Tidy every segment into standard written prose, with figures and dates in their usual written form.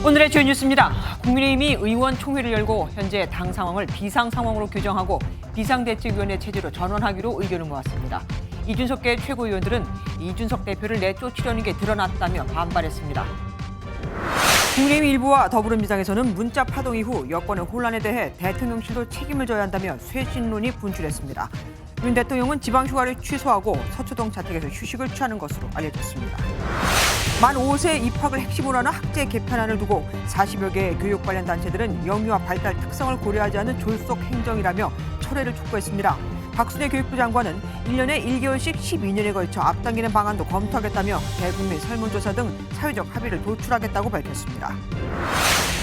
오늘의 주요 뉴스입니다. 국민의힘이 의원총회를 열고 현재 당 상황을 비상 상황으로 규정하고 비상대책위원회 체제로 전환하기로 의견을 모았습니다. 이준석계 최고위원들은 이준석 대표를 내쫓으려는 게 드러났다며 반발했습니다. 국민의힘 일부와 더불어민주당에서는 문자 파동 이후 여권의 혼란에 대해 대통령실도 책임을 져야 한다며 쇄신론이 분출했습니다. 윤 대통령은 지방휴가를 취소하고 서초동 자택에서 휴식을 취하는 것으로 알려졌습니다. 만 5세 입학을 핵심으로 하는 학제 개편안을 두고 40여 개의 교육 관련 단체들은 영유아 발달 특성을 고려하지 않은 졸속 행정이라며 철회를 촉구했습니다. 박순애 교육부 장관은 1년에 1개월씩 12년에 걸쳐 앞당기는 방안도 검토하겠다며 대국민 설문조사 등 사회적 합의를 도출하겠다고 밝혔습니다.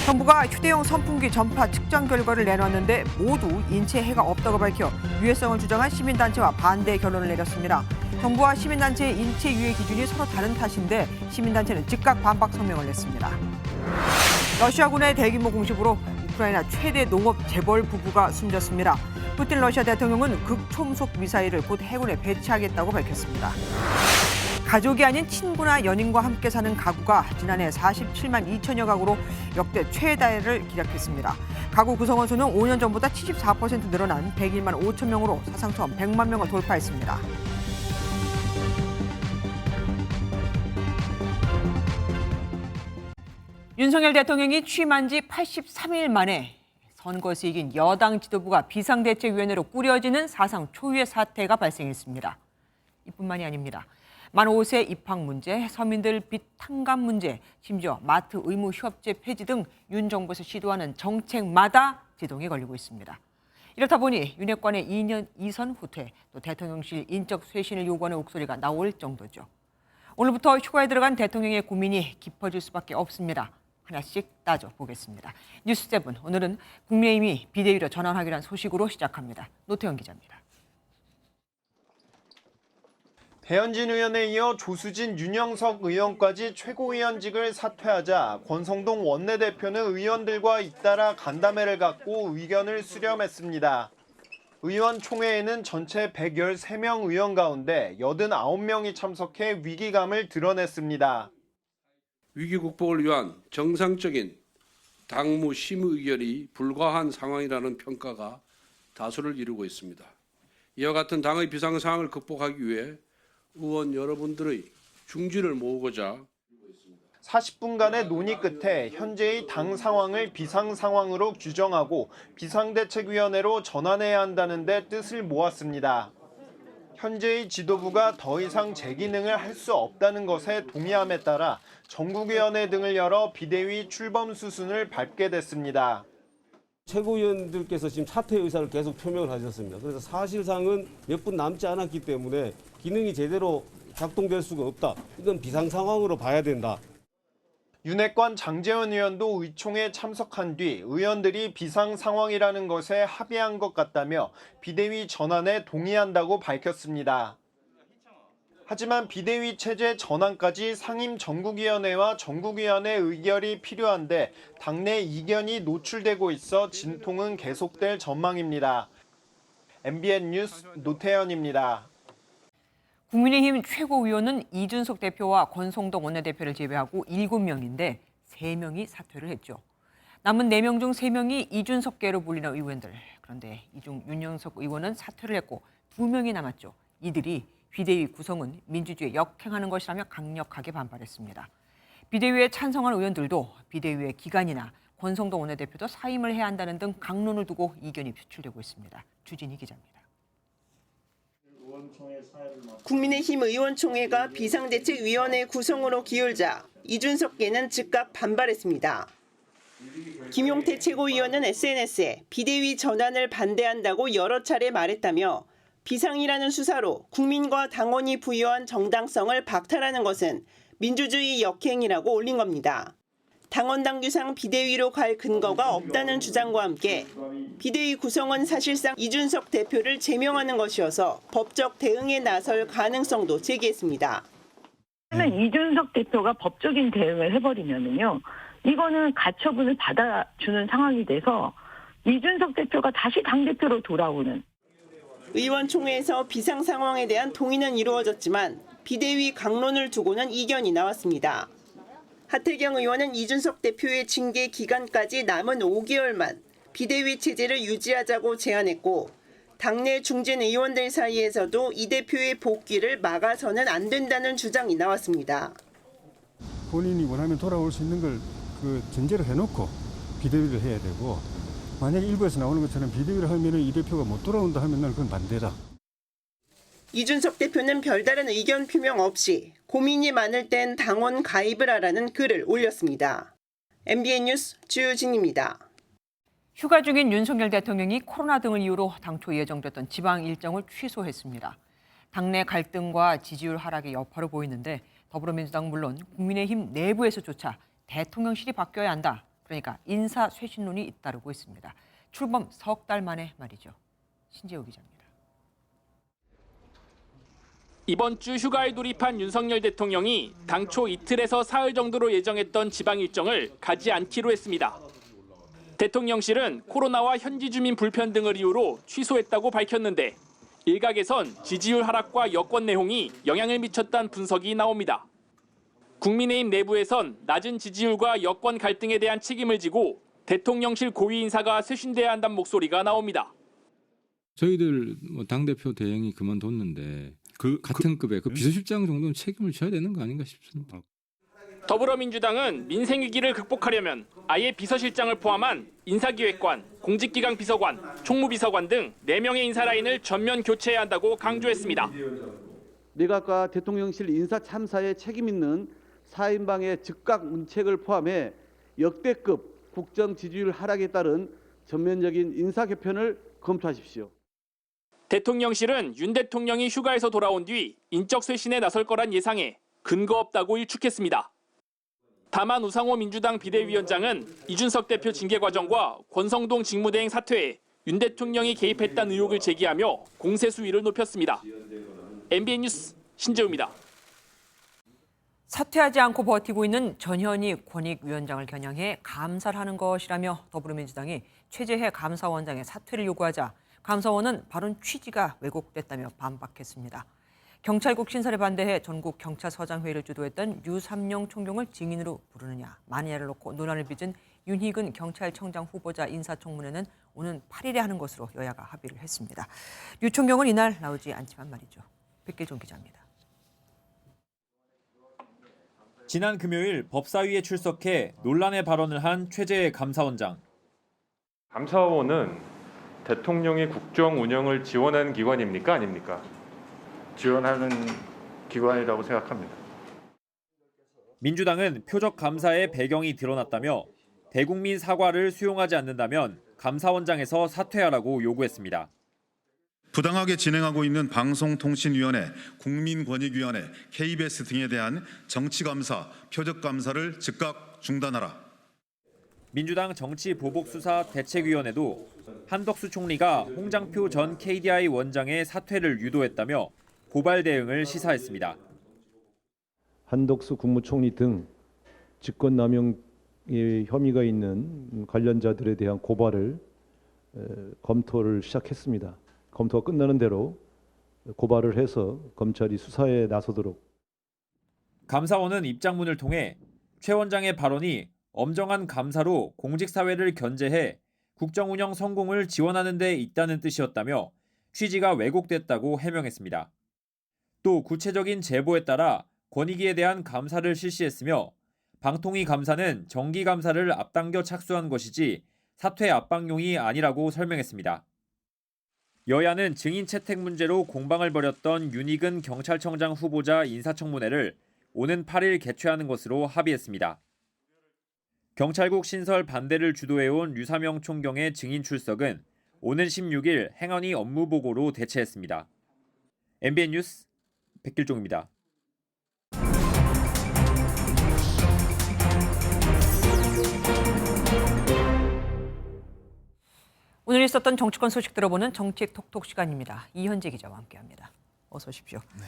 정부가 휴대용 선풍기 전파 측정 결과를 내놨는데 모두 인체에 해가 없다고 밝혀 유해성을 주장한 시민단체와 반대 결론을 내렸습니다. 정부와 시민단체의 인체 유해 기준이 서로 다른 탓인데 시민단체는 즉각 반박 성명을 냈습니다. 러시아군의 대규모 공습으로 우크라이나 최대 농업 재벌 부부가 숨졌습니다. 푸틴 러시아 대통령은 극초음속 미사일을 곧 해군에 배치하겠다고 밝혔습니다. 가족이 아닌 친구나 연인과 함께 사는 가구가 지난해 47만 2천여 가구로 역대 최다를 기록했습니다. 가구 구성원 수는 5년 전보다 74% 늘어난 101만 5천 명으로 사상 처음 100만 명을 돌파했습니다. 윤석열 대통령이 취임한 지 83일 만에 선거에서 이긴 여당 지도부가 비상대책위원회로 꾸려지는 사상 초유의 사태가 발생했습니다. 이뿐만이 아닙니다. 만 5세 입학 문제, 서민들 빚 탕감 문제, 심지어 마트 의무 휴업제 폐지 등 윤 정부에서 시도하는 정책마다 제동이 걸리고 있습니다. 이렇다 보니 윤핵관의 2년 2선 후퇴, 또 대통령실 인적 쇄신을 요구하는 목소리가 나올 정도죠. 오늘부터 휴가에 들어간 대통령의 고민이 깊어질 수밖에 없습니다. 하나씩 따져보겠습니다. 뉴스7, 오늘은 국민의힘이 비대위로 전환하기로 한 소식으로 시작합니다. 노태현 기자입니다. 배현진 의원에 이어 조수진, 윤영석 의원까지 최고위원직을 사퇴하자 권성동 원내대표는 의원들과 잇따라 간담회를 갖고 의견을 수렴했습니다. 의원총회에는 전체 113명 의원 가운데 89명이 참석해 위기감을 드러냈습니다. 위기 극복을 위한 정상적인 당무 심의 의결이 불가한 상황이라는 평가가 다수를 이루고 있습니다. 이와 같은 당의 비상 상황을 극복하기 위해 의원 여러분들의 중지를 모으고자 40분간의 논의 끝에 현재의 당 상황을 비상 상황으로 규정하고 비상대책위원회로 전환해야 한다는 데 뜻을 모았습니다. 현재의 지도부가 더 이상 제 기능을 할 수 없다는 것에 동의함에 따라 전국위원회 등을 열어 비대위 출범 수순을 밟게 됐습니다. 최고위원들께서 지금 사퇴 의사를 계속 표명을 하셨습니다. 그래서 사실상은 몇 분 남지 않았기 때문에 기능이 제대로 작동될 수가 없다. 이건 비상 상황으로 봐야 된다. 윤핵관 장제원 의원도 의총에 참석한 뒤 의원들이 비상 상황이라는 것에 합의한 것 같다며 비대위 전환에 동의한다고 밝혔습니다. 하지만 비대위 체제 전환까지 상임 전국위원회와 전국위원회 의결이 필요한데 당내 이견이 노출되고 있어 진통은 계속될 전망입니다. MBN 뉴스 노태현입니다. 국민의힘 최고위원은 이준석 대표와 권성동 원내대표를 제외하고 7명인데 3명이 사퇴를 했죠. 남은 4명 중 3명이 이준석계로 불리는 의원들. 그런데 이 중 윤영석 의원은 사퇴를 했고 2명이 남았죠. 이들이 비대위 구성은 민주주의에 역행하는 것이라며 강력하게 반발했습니다. 비대위에 찬성한 의원들도 비대위의 기간이나 권성동 원내대표도 사임을 해야 한다는 등 강론을 두고 이견이 표출되고 있습니다. 주진희 기자입니다. 국민의힘 의원총회가 비상대책위원회 구성으로 기울자 이준석계는 즉각 반발했습니다. 김용태 최고위원은 SNS에 비대위 전환을 반대한다고 여러 차례 말했다며 비상이라는 수사로 국민과 당원이 부여한 정당성을 박탈하는 것은 민주주의 역행이라고 올린 겁니다. 당원 당규상 비대위로 갈 근거가 없다는 주장과 함께 비대위 구성은 사실상 이준석 대표를 제명하는 것이어서 법적 대응에 나설 가능성도 제기했습니다. 이준석 대표가 법적인 대응을 해버리면은요, 이거는 가처분을 받아주는 상황이 돼서 이준석 대표가 다시 당대표로 돌아오는. 의원총회에서 비상 상황에 대한 동의는 이루어졌지만 비대위 강론을 두고는 이견이 나왔습니다. 하태경 의원은 이준석 대표의 징계 기간까지 남은 5개월만 비대위 체제를 유지하자고 제안했고 당내 중진 의원들 사이에서도 이 대표의 복귀를 막아서는 안 된다는 주장이 나왔습니다. 본인이 원하면 돌아올 수 있는 걸 전제로 해놓고 비대위를 해야 되고 만약에 일부에서 나오는 것처럼 비대위를 하면 이 대표가 못 돌아온다 하면 나는 그건 반대다. 이준석 대표는 별다른 의견 표명 없이 고민이 많을 땐 당원 가입을 하라는 글을 올렸습니다. MBN 뉴스 주진입니다. 휴가 중인 윤석열 대통령이 코로나 등을 이유로 당초 예정됐던 지방 일정을 취소했습니다. 당내 갈등과 지지율 하락의 여파로 보이는데 더불어민주당 물론 국민의힘 내부에서조차 대통령실이 바뀌어야 한다. 그러니까 인사 쇄신론이 잇따르고 있습니다. 출범 석 달 만에 말이죠. 신재우 기자입니다. 이번 주 휴가에 돌입한 윤석열 대통령이 당초 이틀에서 사흘 정도로 예정했던 지방 일정을 가지 않기로 했습니다. 대통령실은 코로나와 현지 주민 불편 등을 이유로 취소했다고 밝혔는데 일각에선 지지율 하락과 여권 내홍이 영향을 미쳤다는 분석이 나옵니다. 국민의힘 내부에선 낮은 지지율과 여권 갈등에 대한 책임을 지고 대통령실 고위 인사가 쇄신돼야 한다는 목소리가 나옵니다. 저희들 당대표 대행이 그만뒀는데 같은 급의 비서실장 정도는 책임을 져야 되는 거 아닌가 싶습니다. 더불어민주당은 민생위기를 극복하려면 아예 비서실장을 포함한 인사기획관, 공직기강 비서관, 총무비서관 등 4명의 인사 라인을 전면 교체해야 한다고 강조했습니다. 내각과 대통령실 인사 참사에 책임 있는 4인방의 즉각 문책을 포함해 역대급 국정 지지율 하락에 따른 전면적인 인사 개편을 검토하십시오. 대통령실은 윤 대통령이 휴가에서 돌아온 뒤 인적 쇄신에 나설 거란 예상에 근거 없다고 일축했습니다. 다만 우상호 민주당 비대위원장은 이준석 대표 징계 과정과 권성동 직무대행 사퇴에 윤 대통령이 개입했다는 의혹을 제기하며 공세 수위를 높였습니다. MBN 뉴스 신재우입니다. 사퇴하지 않고 버티고 있는 전현희 권익위원장을 겨냥해 감사를 하는 것이라며 더불어민주당이 최재해 감사원장의 사퇴를 요구하자 감사원은 발언 취지가 왜곡됐다며 반박했습니다. 경찰국 신설에 반대해 전국 경찰서장 회의를 주도했던 유삼룡 총경을 증인으로 부르느냐 마니아를 놓고 논란을 빚은 윤희근 경찰청장 후보자 인사청문회는 오는 8일에 하는 것으로 여야가 합의를 했습니다. 유 총경은 이날 나오지 않지만 말이죠. 백길종 기자입니다. 지난 금요일 법사위에 출석해 논란의 발언을 한 최재해 감사원장. 감사원은 대통령의 국정 운영을 지원하는 기관입니까? 아닙니까? 지원하는 기관이라고 생각합니다. 민주당은 표적 감사의 배경이 드러났다며 대국민 사과를 수용하지 않는다면 감사원장에서 사퇴하라고 요구했습니다. 부당하게 진행하고 있는 방송통신위원회, 국민권익위원회, KBS 등에 대한 정치감사, 표적감사를 즉각 중단하라. 민주당 정치보복수사 대책위원회도 한덕수 총리가 홍장표 전 KDI 원장의 사퇴를 유도했다며 고발 대응을 시사했습니다. 한덕수 국무총리 등 직권남용의 혐의가 있는 관련자들에 대한 고발을 검토를 시작했습니다. 검토가 끝나는 대로 고발을 해서 검찰이 수사에 나서도록. 감사원은 입장문을 통해 최 원장의 발언이 엄정한 감사로 공직사회를 견제해 국정운영 성공을 지원하는 데 있다는 뜻이었다며 취지가 왜곡됐다고 해명했습니다. 또 구체적인 제보에 따라 권익위에 대한 감사를 실시했으며 방통위 감사는 정기 감사를 앞당겨 착수한 것이지 사퇴 압박용이 아니라고 설명했습니다. 여야는 증인 채택 문제로 공방을 벌였던 윤희근 경찰청장 후보자 인사청문회를 오는 8일 개최하는 것으로 합의했습니다. 경찰국 신설 반대를 주도해온 유삼영 총경의 증인 출석은 오는 16일 행안위 업무보고로 대체했습니다. MBN 뉴스 백길종입니다. 오늘 있었던 정치권 소식 들어보는 정책 톡톡 시간입니다. 이현재 기자와 함께합니다. 어서 오십시오. 네.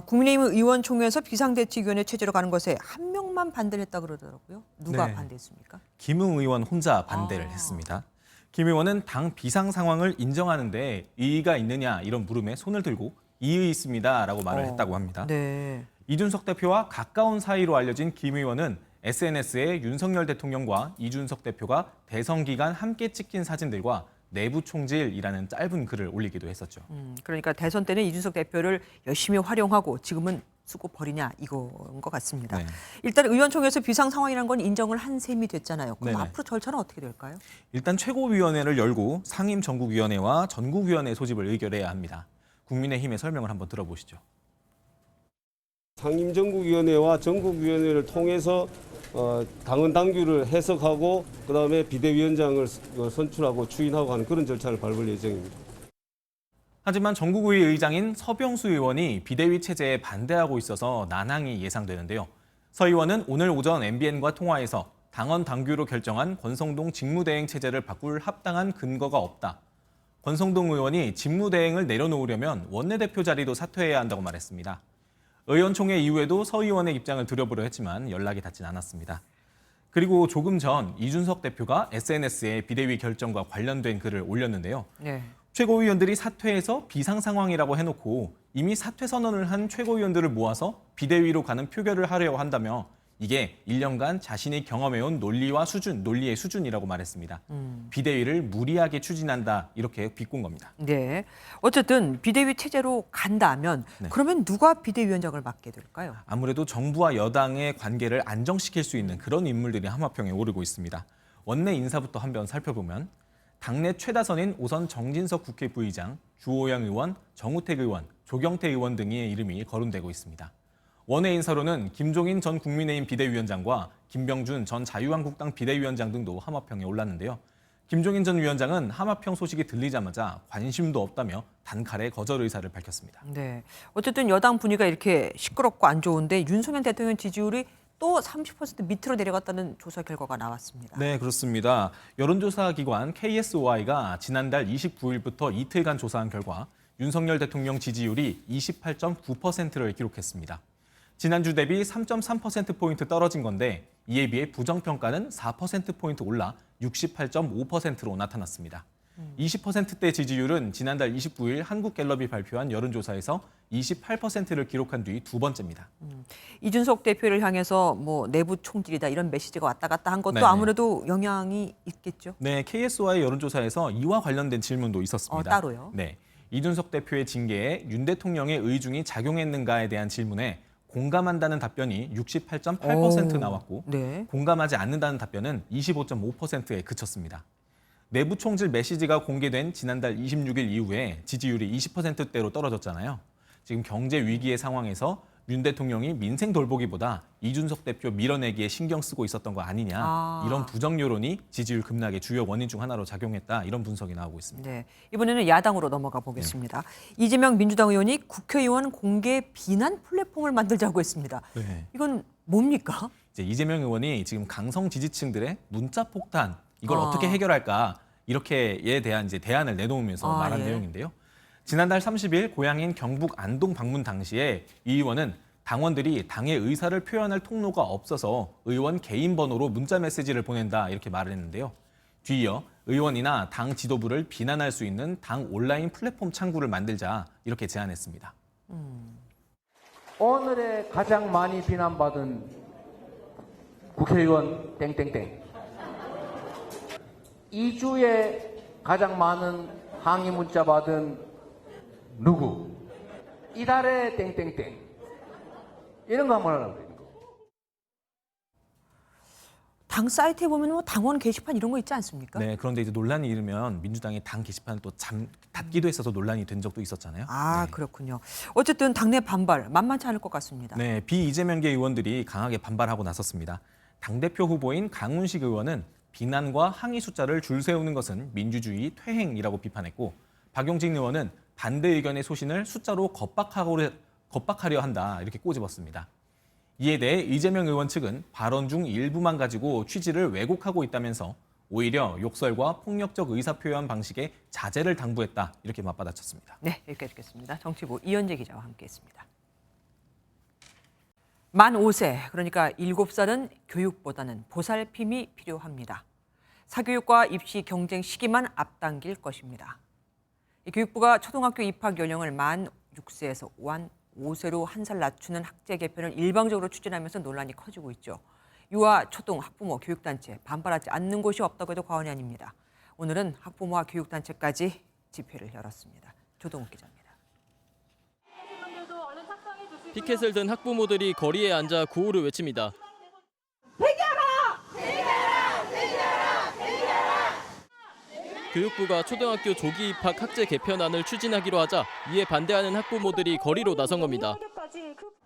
국민의힘 의원총회에서 비상대책위원회 체제로 가는 것에 한 명만 반대를 했다 그러더라고요. 누가 네. 반대했습니까? 김웅 의원 혼자 반대를 했습니다. 김 의원은 당 비상 상황을 인정하는데 이의가 있느냐 이런 물음에 손을 들고 이의 있습니다라고 말을 했다고 합니다. 네. 이준석 대표와 가까운 사이로 알려진 김 의원은 SNS에 윤석열 대통령과 이준석 대표가 대선 기간 함께 찍힌 사진들과 내부 총질이라는 짧은 글을 올리기도 했었죠. 그러니까 대선 때는 이준석 대표를 열심히 활용하고 지금은 쓰고 버리냐 이거인 것 같습니다. 네. 일단 의원총회에서 비상 상황이라는 건 인정을 한 셈이 됐잖아요. 그럼 네네. 앞으로 절차는 어떻게 될까요? 일단 최고위원회를 열고 상임전국위원회와 전국위원회 소집을 의결해야 합니다. 국민의힘의 설명을 한번 들어보시죠. 상임전국위원회와 전국위원회를 통해서 당헌 당규를 해석하고 그다음에 비대위원장을 선출하고 추인하고 하는 그런 절차를 밟을 예정입니다. 하지만 전국의 의장인 서병수 의원이 비대위 체제에 반대하고 있어서 난항이 예상되는데요. 서 의원은 오늘 오전 MBN과 통화에서 당헌 당규로 결정한 권성동 직무대행 체제를 바꿀 합당한 근거가 없다. 권성동 의원이 직무대행을 내려놓으려면 원내대표 자리도 사퇴해야 한다고 말했습니다. 의원총회 이후에도 서 의원의 입장을 들여보려 했지만 연락이 닿진 않았습니다. 그리고 조금 전 이준석 대표가 SNS에 비대위 결정과 관련된 글을 올렸는데요. 네. 최고위원들이 사퇴해서 비상 상황이라고 해놓고 이미 사퇴 선언을 한 최고위원들을 모아서 비대위로 가는 표결을 하려고 한다며 이게 1년간 자신이 경험해온 논리의 수준이라고 말했습니다. 비대위를 무리하게 추진한다 이렇게 비꼰 겁니다. 네. 어쨌든 비대위 체제로 간다면 그러면 누가 비대위원장을 맡게 될까요? 아무래도 정부와 여당의 관계를 안정시킬 수 있는 그런 인물들이 함화평에 오르고 있습니다. 원내 인사부터 한번 살펴보면 당내 최다선인 우선 정진석 국회 부의장, 주호영 의원, 정우택 의원, 조경태 의원 등의 이름이 거론되고 있습니다. 원외 인사로는 김종인 전 국민의힘 비대위원장과 김병준 전 자유한국당 비대위원장 등도 함화평에 올랐는데요. 김종인 전 위원장은 함화평 소식이 들리자마자 관심도 없다며 단칼에 거절 의사를 밝혔습니다. 네. 어쨌든 여당 분위기가 이렇게 시끄럽고 안 좋은데 윤석열 대통령 지지율이 또 30% 밑으로 내려갔다는 조사 결과가 나왔습니다. 네, 그렇습니다. 여론조사 기관 KSOI가 지난달 29일부터 이틀간 조사한 결과 윤석열 대통령 지지율이 28.9%를 기록했습니다. 지난주 대비 3.3%포인트 떨어진 건데 이에 비해 부정평가는 4%포인트 올라 68.5%로 나타났습니다. 20%대 지지율은 지난달 29일 한국갤럽이 발표한 여론조사에서 28%를 기록한 뒤 두 번째입니다. 이준석 대표를 향해서 뭐 내부 총질이다 이런 메시지가 왔다 갔다 한 것도 네네. 아무래도 영향이 있겠죠? 네, KSOI 여론조사에서 이와 관련된 질문도 있었습니다. 따로요? 네, 이준석 대표의 징계에 윤 대통령의 의중이 작용했는가에 대한 질문에 공감한다는 답변이 68.8% 나왔고 네. 공감하지 않는다는 답변은 25.5%에 그쳤습니다. 내부 총질 메시지가 공개된 지난달 26일 이후에 지지율이 20%대로 떨어졌잖아요. 지금 경제 위기의 상황에서 윤 대통령이 민생 돌보기보다 이준석 대표 밀어내기에 신경 쓰고 있었던 거 아니냐. 이런 부정 여론이 지지율 급락의 주요 원인 중 하나로 작용했다. 이런 분석이 나오고 있습니다. 네. 이번에는 야당으로 넘어가 보겠습니다. 이재명 민주당 의원이 국회의원 공개 비난 플랫폼을 만들자고 했습니다. 네. 이건 뭡니까? 이제 이재명 의원이 지금 강성 지지층들의 문자 폭탄 이걸 어떻게 해결할까 이렇게에 대한 이제 대안을 내놓으면서 말한 내용인데요. 지난달 30일 고향인 경북 안동 방문 당시에 이 의원은 당원들이 당의 의사를 표현할 통로가 없어서 의원 개인 번호로 문자 메시지를 보낸다 이렇게 말을 했는데요. 뒤이어 의원이나 당 지도부를 비난할 수 있는 당 온라인 플랫폼 창구를 만들자 이렇게 제안했습니다. 오늘의 가장 많이 비난받은 국회의원 땡땡땡. 2주에 가장 많은 항의 문자 받은 누구? 이달에 땡땡땡. 이런 거 한번 하라고 그래요. 당 사이트에 보면 뭐 당원 게시판 이런 거 있지 않습니까? 네, 그런데 이제 논란이 일으면 민주당이 당 게시판을 또 닫기도 했어서 논란이 된 적도 있었잖아요. 네. 그렇군요. 어쨌든 당내 반발 만만치 않을 것 같습니다. 네, 비이재명계 의원들이 강하게 반발하고 나섰습니다. 당대표 후보인 강훈식 의원은 비난과 항의 숫자를 줄 세우는 것은 민주주의 퇴행이라고 비판했고 박용진 의원은 반대 의견의 소신을 숫자로 겁박하려 한다 이렇게 꼬집었습니다. 이에 대해 이재명 의원 측은 발언 중 일부만 가지고 취지를 왜곡하고 있다면서 오히려 욕설과 폭력적 의사표현 방식의 자제를 당부했다 이렇게 맞받아쳤습니다. 네, 여기까지 듣겠습니다. 정치부 이현재 기자와 함께했습니다. 만 5세, 그러니까 7살은 교육보다는 보살핌이 필요합니다. 사교육과 입시 경쟁 시기만 앞당길 것입니다. 교육부가 초등학교 입학 연령을 만 6세에서 만 5세로 한 살 낮추는 학제 개편을 일방적으로 추진하면서 논란이 커지고 있죠. 유아, 초등, 학부모, 교육단체 반발하지 않는 곳이 없다고 해도 과언이 아닙니다. 오늘은 학부모와 교육단체까지 집회를 열었습니다. 조동욱 기자입니다. 피켓을 든 학부모들이 거리에 앉아 구호를 외칩니다. 교육부가 초등학교 조기 입학 학제 개편안을 추진하기로 하자 이에 반대하는 학부모들이 거리로 나선 겁니다.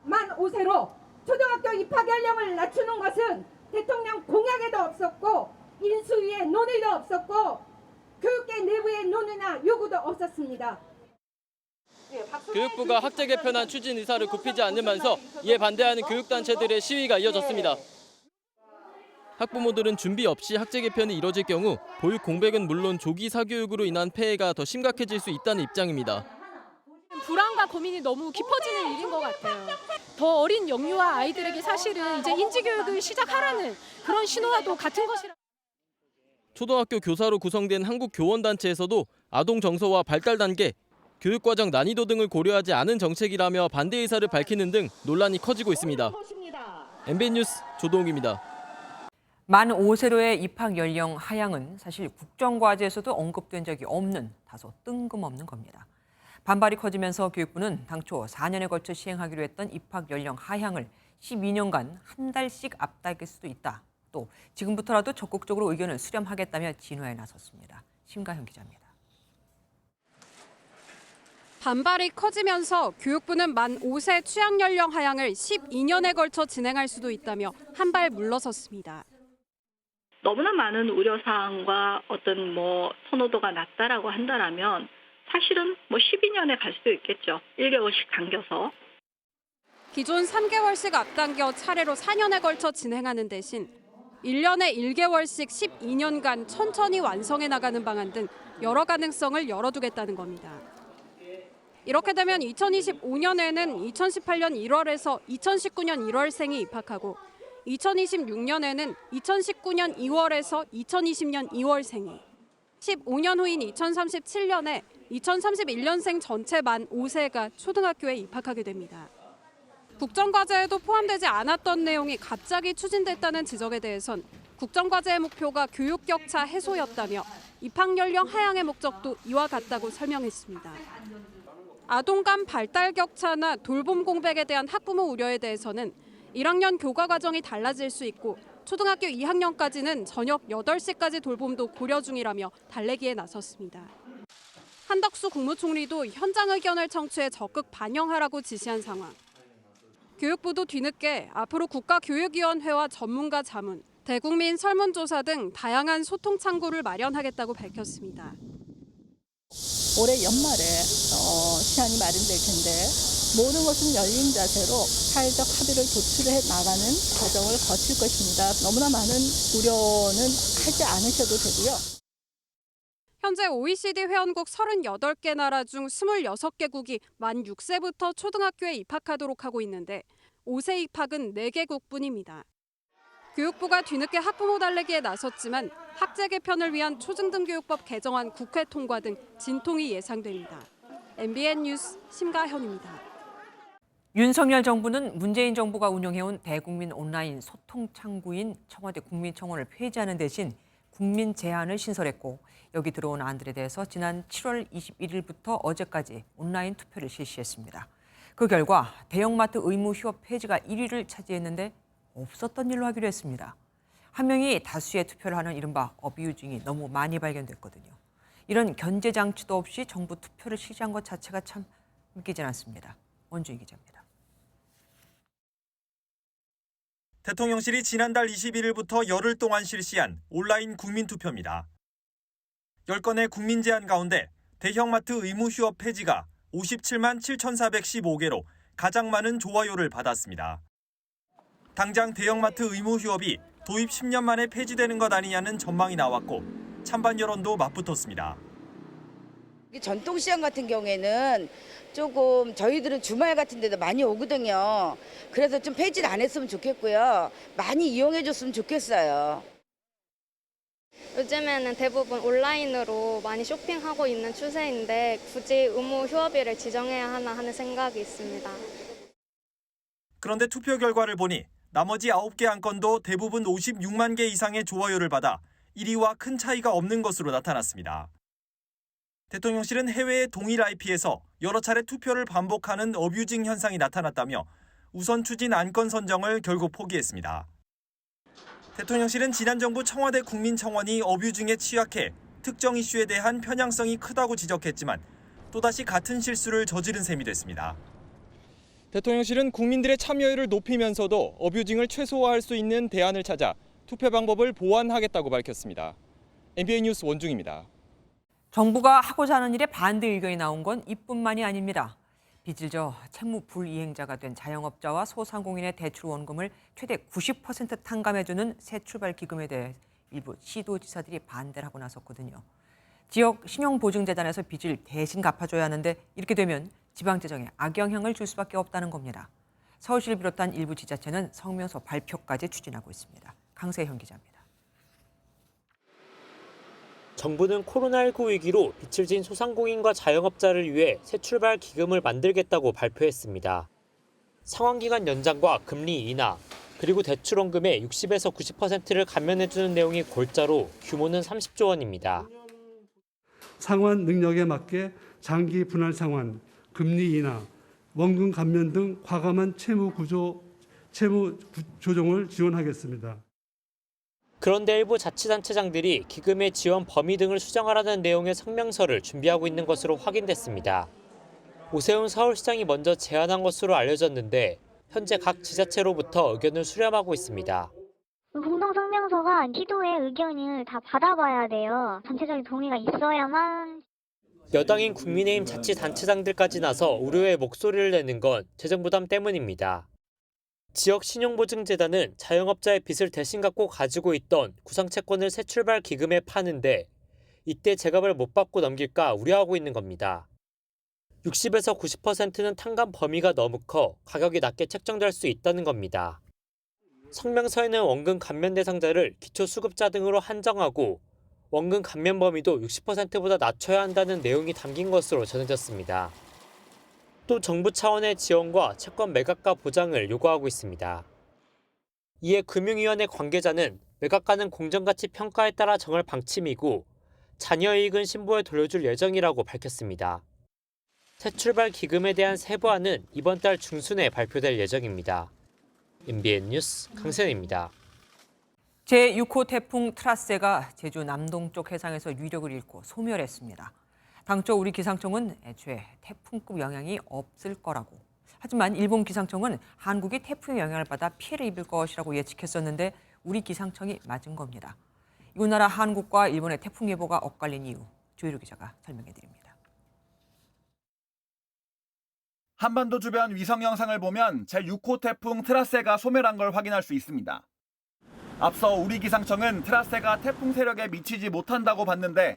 만 5세로 초등학교 입학 연령을 낮추는 것은 대통령 공약에도 없었고 인수위의 논의도 없었고 교육계 내부의 논의나 요구도 없었습니다. 교육부가 학제 개편안 추진 의사를 굽히지 않으면서 이에 반대하는 교육단체들의 시위가 이어졌습니다. 학부모들은 준비 없이 학제 개편이 이뤄질 경우 보육 공백은 물론 조기 사교육으로 인한 폐해가 더 심각해질 수 있다는 입장입니다. 불안과 고민이 너무 깊어지는 일인 것 같아요. 더 어린 영유아 아이들에게 사실은 이제 인지교육을 시작하라는 그런 신호와도 같은 것이라. 초등학교 교사로 구성된 한국교원단체에서도 아동 정서와 발달 단계, 교육과정 난이도 등을 고려하지 않은 정책이라며 반대 의사를 밝히는 등 논란이 커지고 있습니다. MBN 뉴스 조동욱입니다. 만 5세로의 입학 연령 하향은 사실 국정과제에서도 언급된 적이 없는 다소 뜬금없는 겁니다. 반발이 커지면서 교육부는 당초 4년에 걸쳐 시행하기로 했던 입학 연령 하향을 12년간 한 달씩 앞당길 수도 있다. 또 지금부터라도 적극적으로 의견을 수렴하겠다며 진화에 나섰습니다. 심가현 기자입니다. 반발이 커지면서 교육부는 만 5세 취학 연령 하향을 12년에 걸쳐 진행할 수도 있다며 한 발 물러섰습니다. 너무나 많은 우려사항과 어떤 선호도가 낮다라고 한다라면 사실은 12년에 갈 수도 있겠죠. 1개월씩 당겨서. 기존 3개월씩 앞당겨 차례로 4년에 걸쳐 진행하는 대신 1년에 1개월씩 12년간 천천히 완성해 나가는 방안 등 여러 가능성을 열어두겠다는 겁니다. 이렇게 되면 2025년에는 2018년 1월에서 2019년 1월생이 입학하고 2026년에는 2019년 2월에서 2020년 2월생이, 15년 후인 2037년에 2031년생 전체 만 5세가 초등학교에 입학하게 됩니다. 국정과제에도 포함되지 않았던 내용이 갑자기 추진됐다는 지적에 대해선 국정과제의 목표가 교육 격차 해소였다며 입학 연령 하향의 목적도 이와 같다고 설명했습니다. 아동 간 발달 격차나 돌봄 공백에 대한 학부모 우려에 대해서는 1학년 교과 과정이 달라질 수 있고 초등학교 2학년까지는 저녁 8시까지 돌봄도 고려 중이라며 달래기에 나섰습니다. 한덕수 국무총리도 현장 의견을 청취해 적극 반영하라고 지시한 상황. 교육부도 뒤늦게 앞으로 국가교육위원회와 전문가 자문, 대국민 설문조사 등 다양한 소통 창구를 마련하겠다고 밝혔습니다. 올해 연말에 시한이 마련될 텐데 모든 것은 열린 자세로 사회적 합의를 도출해 나가는 과정을 거칠 것입니다. 너무나 많은 우려는 하지 않으셔도 되고요. 현재 OECD 회원국 38개 나라 중 26개국이 만 6세부터 초등학교에 입학하도록 하고 있는데 5세 입학은 4개국뿐입니다. 교육부가 뒤늦게 학부모 달래기에 나섰지만 학제 개편을 위한 초중등교육법 개정안 국회 통과 등 진통이 예상됩니다. MBN 뉴스 심가현입니다. 윤석열 정부는 문재인 정부가 운영해온 대국민 온라인 소통 창구인 청와대 국민청원을 폐지하는 대신 국민 제안을 신설했고 여기 들어온 안들에 대해서 지난 7월 21일부터 어제까지 온라인 투표를 실시했습니다. 그 결과 대형마트 의무 휴업 폐지가 1위를 차지했는데 없었던 일로 하기로 했습니다. 한 명이 다수의 투표를 하는 이른바 어뷰징이 너무 많이 발견됐거든요. 이런 견제 장치도 없이 정부 투표를 실시한 것 자체가 참 믿기진 않습니다. 원주희 기자입니다. 대통령실이 지난달 21일부터 열흘 동안 실시한 온라인 국민투표입니다. 10건의 국민 제안 가운데 대형마트 의무 휴업 폐지가 57만 7,415개로 가장 많은 좋아요를 받았습니다. 당장 대형마트 의무 휴업이 도입 10년 만에 폐지되는 것 아니냐는 전망이 나왔고 찬반 여론도 맞붙었습니다. 전통시장 같은 경우에는 조금 저희들은 주말 같은 데도 많이 오거든요. 그래서 좀 폐지를 안 했으면 좋겠고요. 많이 이용해 줬으면 좋겠어요. 요즘에는 대부분 온라인으로 많이 쇼핑하고 있는 추세인데 굳이 의무 휴업일을 지정해야 하나 하는 생각이 있습니다. 그런데 투표 결과를 보니 나머지 9개 안건도 대부분 56만 개 이상의 좋아요를 받아 1위와 큰 차이가 없는 것으로 나타났습니다. 대통령실은 해외의 동일 IP에서 여러 차례 투표를 반복하는 어뷰징 현상이 나타났다며 우선 추진 안건 선정을 결국 포기했습니다. 대통령실은 지난 정부 청와대 국민청원이 어뷰징에 취약해 특정 이슈에 대한 편향성이 크다고 지적했지만 또다시 같은 실수를 저지른 셈이 됐습니다. 대통령실은 국민들의 참여율을 높이면서도 어뷰징을 최소화할 수 있는 대안을 찾아 투표 방법을 보완하겠다고 밝혔습니다. MBN 뉴스 원중입니다. 정부가 하고자 하는 일에 반대 의견이 나온 건 이뿐만이 아닙니다. 빚을 져 채무 불이행자가 된 자영업자와 소상공인의 대출 원금을 최대 90% 탕감해주는 새 출발 기금에 대해 일부 시도지사들이 반대를 하고 나섰거든요. 지역 신용보증재단에서 빚을 대신 갚아줘야 하는데 이렇게 되면 지방재정에 악영향을 줄 수밖에 없다는 겁니다. 서울시를 비롯한 일부 지자체는 성명서 발표까지 추진하고 있습니다. 강세현 기자입니다. 정부는 코로나19 위기로 빚을 진 소상공인과 자영업자를 위해 새 출발 기금을 만들겠다고 발표했습니다. 상환기간 연장과 금리 인하, 그리고 대출 원금의 60에서 90%를 감면해주는 내용이 골자로 규모는 30조 원입니다. 상환 능력에 맞게 장기 분할 상환, 금리 인하, 원금 감면 등 과감한 채무 조정을 지원하겠습니다. 그런데 일부 자치단체장들이 기금의 지원 범위 등을 수정하라는 내용의 성명서를 준비하고 있는 것으로 확인됐습니다. 오세훈 서울시장이 먼저 제안한 것으로 알려졌는데 현재 각 지자체로부터 의견을 수렴하고 있습니다. 공동성명서가 시도의 의견을 다 받아봐야 돼요. 전체적인 동의가 있어야만. 여당인 국민의힘 자치단체장들까지 나서 우려의 목소리를 내는 건 재정 부담 때문입니다. 지역 신용보증재단은 자영업자의 빚을 대신 갚고 가지고 있던 구상채권을 새 출발 기금에 파는데 이때 제값을 못 받고 넘길까 우려하고 있는 겁니다. 60에서 90%는 탕감 범위가 너무 커 가격이 낮게 책정될 수 있다는 겁니다. 성명서에는 원금 감면 대상자를 기초수급자 등으로 한정하고 원금 감면 범위도 60%보다 낮춰야 한다는 내용이 담긴 것으로 전해졌습니다. 또 정부 차원의 지원과 채권 매각가 보장을 요구하고 있습니다. 이에 금융위원회 관계자는 매각가는 공정가치 평가에 따라 정할 방침이고 잔여이익은 신부에 돌려줄 예정이라고 밝혔습니다. 새 출발 기금에 대한 세부안은 이번 달 중순에 발표될 예정입니다. MBN 뉴스 강세현입니다. 제6호 태풍 트라세가 제주 남동쪽 해상에서 위력을 잃고 소멸했습니다. 당초 우리 기상청은 애초에 태풍급 영향이 없을 거라고. 하지만 일본 기상청은 한국이 태풍의 영향을 받아 피해를 입을 것이라고 예측했었는데 우리 기상청이 맞은 겁니다. 이곳 나라 한국과 일본의 태풍 예보가 엇갈린 이유, 조희루 기자가 설명해드립니다. 한반도 주변 위성 영상을 보면 제6호 태풍 트라세가 소멸한 걸 확인할 수 있습니다. 앞서 우리 기상청은 트라세가 태풍 세력에 미치지 못한다고 봤는데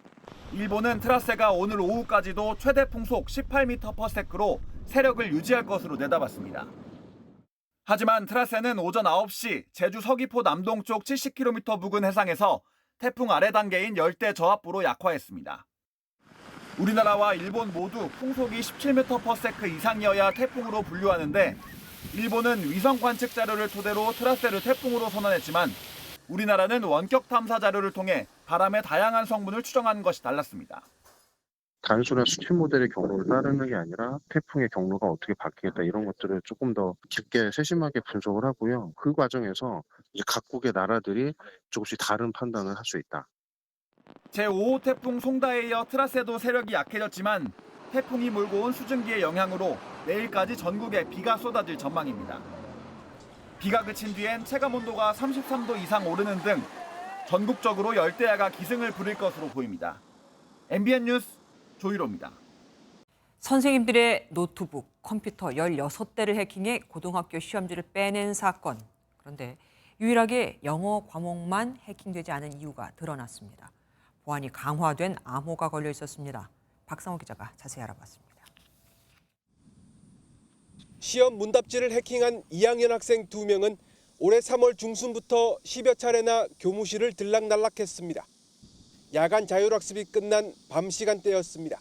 일본은 트라세가 오늘 오후까지도 최대 풍속 18m/s로 세력을 유지할 것으로 내다봤습니다. 하지만 트라세는 오전 9시 제주 서귀포 남동쪽 70km 부근 해상에서 태풍 아래 단계인 열대 저압부로 약화했습니다. 우리나라와 일본 모두 풍속이 17m/s 이상이어야 태풍으로 분류하는데 일본은 위성 관측 자료를 토대로 트라세를 태풍으로 선언했지만 우리나라는 원격 탐사 자료를 통해 바람의 다양한 성분을 추정한 것이 달랐습니다. 단순한 수치 모델의 경로를 따르는 게 아니라 태풍의 경로가 어떻게 바뀌겠다 이런 것들을 조금 더 깊게 세심하게 분석을 하고요. 그 과정에서 이제 각국의 나라들이 조금씩 다른 판단을 할 수 있다. 제5호 태풍 송다에 이어 트라세도 세력이 약해졌지만 태풍이 몰고 온 수증기의 영향으로 내일까지 전국에 비가 쏟아질 전망입니다. 비가 그친 뒤엔 체감온도가 33도 이상 오르는 등 전국적으로 열대야가 기승을 부릴 것으로 보입니다. MBN 뉴스 조희로입니다. 선생님들의 노트북, 컴퓨터 16대를 해킹해 고등학교 시험지를 빼낸 사건. 그런데 유일하게 영어 과목만 해킹되지 않은 이유가 드러났습니다. 보안이 강화된 암호가 걸려 있었습니다. 박상호 기자가 자세히 알아봤습니다. 시험 문답지를 해킹한 2학년 학생 2명은 올해 3월 중순부터 10여 차례나 교무실을 들락날락했습니다. 야간 자율학습이 끝난 밤 시간대였습니다.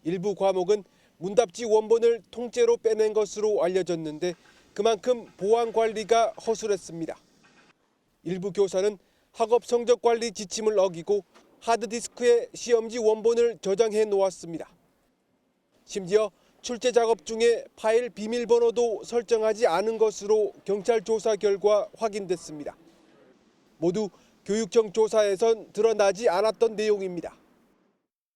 일부 과목은 문답지 원본을 통째로 빼낸 것으로 알려졌는데 그만큼 보안 관리가 허술했습니다. 일부 교사는 학업 성적 관리 지침을 어기고 하드디스크에 시험지 원본을 저장해 놓았습니다. 심지어 출제 작업 중에 파일 비밀번호도 설정하지 않은 것으로 경찰 조사 결과 확인됐습니다. 모두 교육청 조사에선 드러나지 않았던 내용입니다.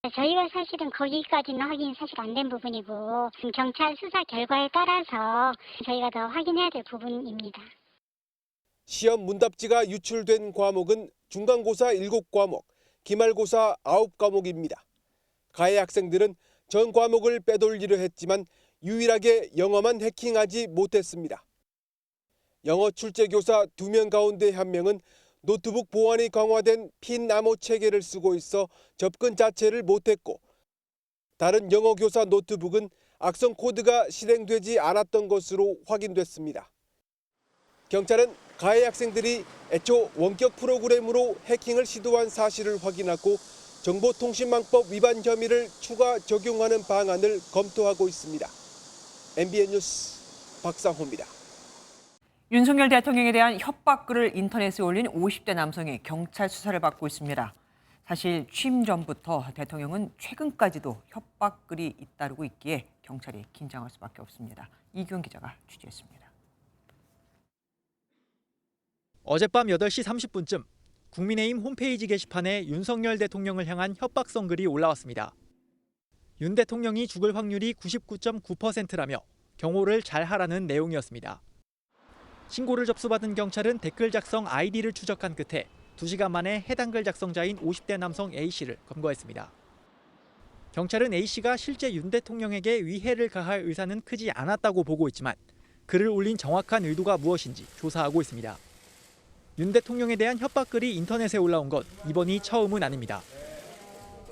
저희가 사실은 거기까지는 확인이 사실 안 된 부분이고 경찰 수사 결과에 따라서 저희가 더 확인해야 될 부분입니다. 시험 문답지가 유출된 과목은 중간고사 7과목, 기말고사 9과목입니다. 가해 학생들은 전 과목을 빼돌리려 했지만 유일하게 영어만 해킹하지 못했습니다. 영어 출제교사 2명 가운데 1명은 노트북 보안이 강화된 핀 암호 체계를 쓰고 있어 접근 자체를 못했고 다른 영어 교사 노트북은 악성 코드가 실행되지 않았던 것으로 확인됐습니다. 경찰은 가해 학생들이 애초 원격 프로그램으로 해킹을 시도한 사실을 확인하고 정보통신망법 위반 혐의를 추가 적용하는 방안을 검토하고 있습니다. MBN 뉴스 박상호입니다. 윤석열 대통령에 대한 협박글을 인터넷에 올린 50대 남성이 경찰 수사를 받고 있습니다. 사실 취임 전부터 대통령은 최근까지도 협박글이 잇따르고 있기에 경찰이 긴장할 수밖에 없습니다. 이규현 기자가 취재했습니다. 어젯밤 8시 30분쯤 국민의힘 홈페이지 게시판에 윤석열 대통령을 향한 협박성 글이 올라왔습니다. 윤 대통령이 죽을 확률이 99.9%라며 경호를 잘 하라는 내용이었습니다. 신고를 접수받은 경찰은 댓글 작성 아이디를 추적한 끝에 2시간 만에 해당 글 작성자인 50대 남성 A씨를 검거했습니다. 경찰은 A씨가 실제 윤 대통령에게 위해를 가할 의사는 크지 않았다고 보고 있지만 글을 올린 정확한 의도가 무엇인지 조사하고 있습니다. 윤 대통령에 대한 협박글이 인터넷에 올라온 건 이번이 처음은 아닙니다.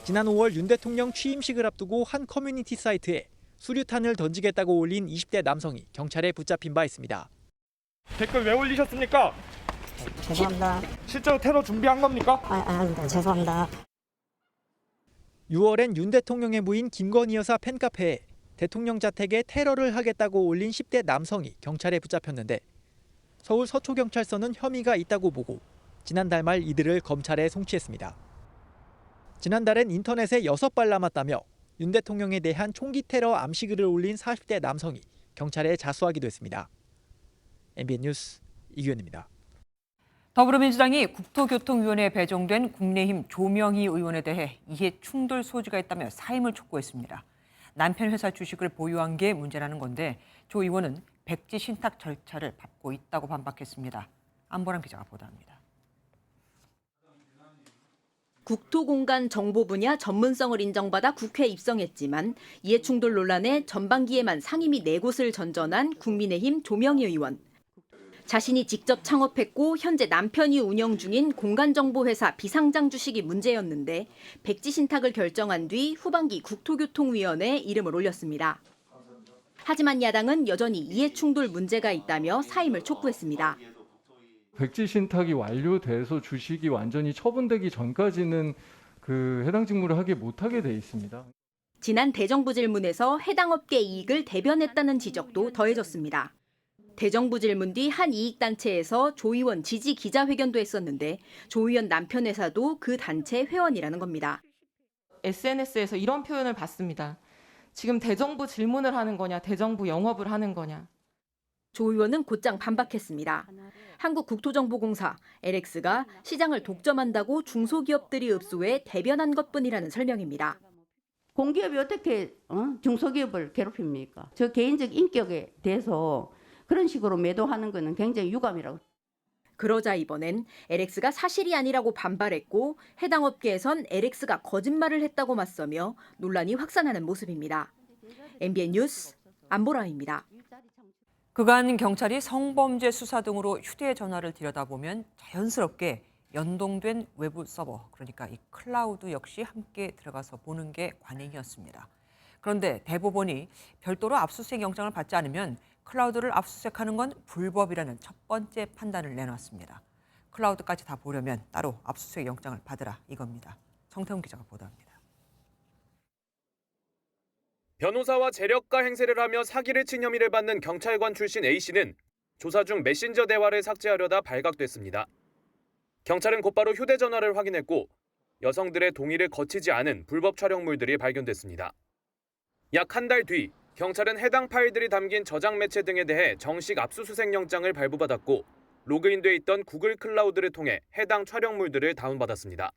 지난 5월 윤 대통령 취임식을 앞두고 한 커뮤니티 사이트에 수류탄을 던지겠다고 올린 20대 남성이 경찰에 붙잡힌 바 있습니다. 댓글 왜 올리셨습니까? 죄송합니다. 실제로 테러 준비한 겁니까? 아닙니다. 죄송합니다. 6월엔 윤 대통령의 부인 김건희 여사 팬카페에 대통령 자택에 테러를 하겠다고 올린 10대 남성이 경찰에 붙잡혔는데 서울 서초경찰서는 혐의가 있다고 보고 지난달 말 이들을 검찰에 송치했습니다. 지난달엔 인터넷에 6발 남았다며 윤 대통령에 대한 총기 테러 암시글을 올린 40대 남성이 경찰에 자수하기도 했습니다. MBN 뉴스 이규현입니다. 더불어민주당이 국토교통위원회에 배정된 국민의힘 조명희 의원에 대해 이해 충돌 소지가 있다며 사임을 촉구했습니다. 남편 회사 주식을 보유한 게 문제라는 건데 조 의원은 백지 신탁 절차를 밟고 있다고 반박했습니다. 안보람 기자가 보도합니다. 국토공간 정보 분야 전문성을 인정받아 국회에 입성했지만 이해충돌 논란에 전반기에만 상임위 4곳을 전전한 국민의힘 조명희 의원. 자신이 직접 창업했고 현재 남편이 운영 중인 공간정보회사 비상장 주식이 문제였는데 백지 신탁을 결정한 뒤 후반기 국토교통위원회에 이름을 올렸습니다. 하지만 야당은 여전히 이해충돌 문제가 있다며 사임을 촉구했습니다. 백지 신탁이 완료돼서 주식이 완전히 처분되기 전까지는 해당 직무를 하게 못하게 돼 있습니다. 지난 대정부 질문에서 해당 업계 이익을 대변했다는 지적도 더해졌습니다. 대정부 질문 뒤 한 이익단체에서 조 의원 지지 기자회견도 했었는데 조 의원 남편 회사도 그 단체 회원이라는 겁니다. SNS에서 이런 표현을 봤습니다. 지금 대정부 질문을 하는 거냐, 대정부 영업을 하는 거냐. 조 의원은 곧장 반박했습니다. 한국국토정보공사 LX가 시장을 독점한다고 중소기업들이 읍소해 대변한 것뿐이라는 설명입니다. 공기업이 어떻게 중소기업을 괴롭힙니까? 저 개인적 인격에 대해서 그런 식으로 매도하는 것은 굉장히 유감이라고. 그러자 이번엔 LX가 사실이 아니라고 반발했고 해당 업계에선 LX가 거짓말을 했다고 맞서며 논란이 확산하는 모습입니다. MBN 뉴스 안보라입니다. 그간 경찰이 성범죄 수사 등으로 휴대전화를 들여다보면 자연스럽게 연동된 외부 서버, 그러니까 이 클라우드 역시 함께 들어가서 보는 게 관행이었습니다. 그런데 대법원이 별도로 압수수색 영장을 받지 않으면 클라우드를 압수수색하는 건 불법이라는 첫 번째 판단을 내놨습니다. 클라우드까지 다 보려면 따로 압수수색 영장을 받으라 이겁니다. 성태훈 기자가 보도합니다. 변호사와 재력가 행세를 하며 사기를 친 혐의를 받는 경찰관 출신 A씨는 조사 중 메신저 대화를 삭제하려다 발각됐습니다. 경찰은 곧바로 휴대전화를 확인했고 여성들의 동의를 거치지 않은 불법 촬영물들이 발견됐습니다. 약 한 달 뒤 경찰은 해당 파일들이 담긴 저장 매체 등에 대해 정식 압수수색 영장을 발부받았고 로그인돼 있던 구글 클라우드를 통해 해당 촬영물들을 다운받았습니다.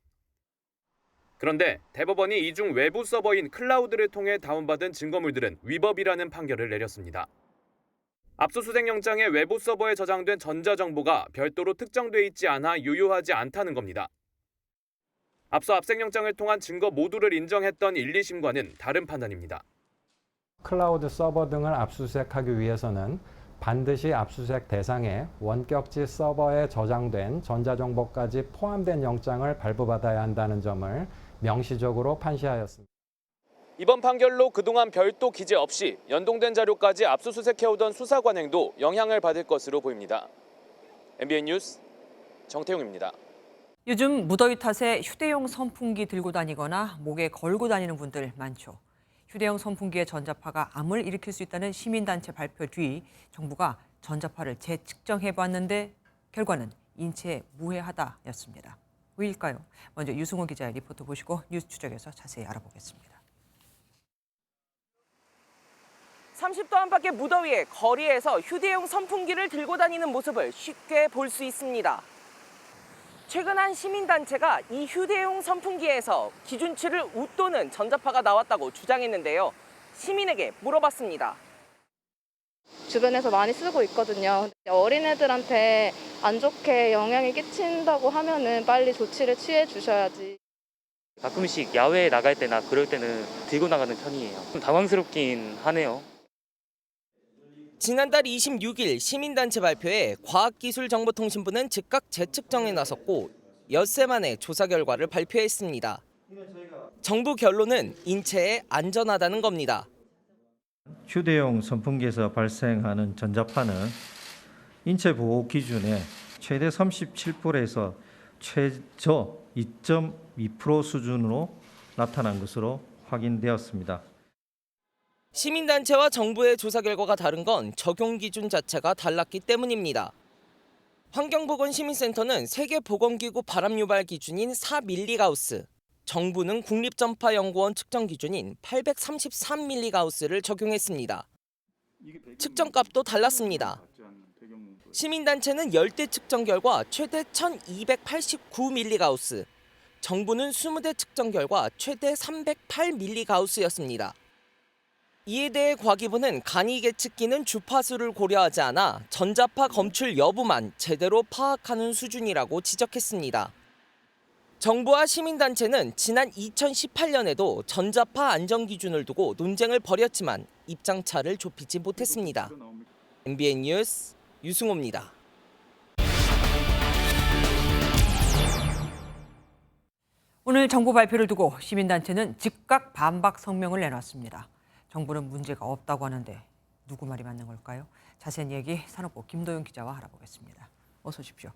그런데 대법원이 이 중 외부 서버인 클라우드를 통해 다운받은 증거물들은 위법이라는 판결을 내렸습니다. 압수수색 영장의 외부 서버에 저장된 전자정보가 별도로 특정돼 있지 않아 유효하지 않다는 겁니다. 앞서 압색영장을 통한 증거 모두를 인정했던 1, 2심과는 다른 판단입니다. 클라우드 서버 등을 압수수색하기 위해서는 반드시 압수수색 대상에 원격지 서버에 저장된 전자정보까지 포함된 영장을 발부받아야 한다는 점을 명시적으로 판시하였습니다. 이번 판결로 그동안 별도 기재 없이 연동된 자료까지 압수수색해오던 수사관행도 영향을 받을 것으로 보입니다. MBN 뉴스 정태용입니다. 요즘 무더위 탓에 휴대용 선풍기 들고 다니거나 목에 걸고 다니는 분들 많죠. 휴대용 선풍기의 전자파가 암을 일으킬 수 있다는 시민단체 발표 뒤 정부가 전자파를 재측정해봤는데 결과는 인체에 무해하다였습니다. 왜일까요? 먼저 유승호 기자의 리포트 보시고 뉴스 추적에서 자세히 알아보겠습니다. 30도 안팎의 무더위에 거리에서 휴대용 선풍기를 들고 다니는 모습을 쉽게 볼 수 있습니다. 최근 한 시민단체가 이 휴대용 선풍기에서 기준치를 웃도는 전자파가 나왔다고 주장했는데요. 시민에게 물어봤습니다. 주변에서 많이 쓰고 있거든요. 어린애들한테 안 좋게 영향이 끼친다고 하면은 빨리 조치를 취해 주셔야지. 가끔씩 야외에 나갈 때나 그럴 때는 들고 나가는 편이에요. 좀 당황스럽긴 하네요. 지난달 26일 시민단체 발표에 과학기술정보통신부는 즉각 재측정에 나섰고 엿새 만에 조사 결과를 발표했습니다. 정부 결론은 인체에 안전하다는 겁니다. 휴대용 선풍기에서 발생하는 전자파는 인체 보호 기준의 최대 37%에서 최저 2.2% 수준으로 나타난 것으로 확인되었습니다. 시민단체와 정부의 조사 결과가 다른 건 적용 기준 자체가 달랐기 때문입니다. 환경보건시민센터는 세계보건기구 바람유발 기준인 4밀리가우스, 정부는 국립전파연구원 측정 기준인 833밀리가우스를 적용했습니다. 측정값도 달랐습니다. 시민단체는 10대 측정 결과 최대 1289밀리가우스, 정부는 20대 측정 결과 최대 308밀리가우스였습니다. 이에 대해 과기부는 간이 계측기는 주파수를 고려하지 않아 전자파 검출 여부만 제대로 파악하는 수준이라고 지적했습니다. 정부와 시민단체는 지난 2018년에도 전자파 안전 기준을 두고 논쟁을 벌였지만 입장차를 좁히지 못했습니다. MBN 뉴스 유승호입니다. 오늘 정부 발표를 두고 시민단체는 즉각 반박 성명을 내놨습니다. 정부는 문제가 없다고 하는데 누구 말이 맞는 걸까요? 자세한 얘기 산업부 김도영 기자와 알아보겠습니다. 어서 오십시오.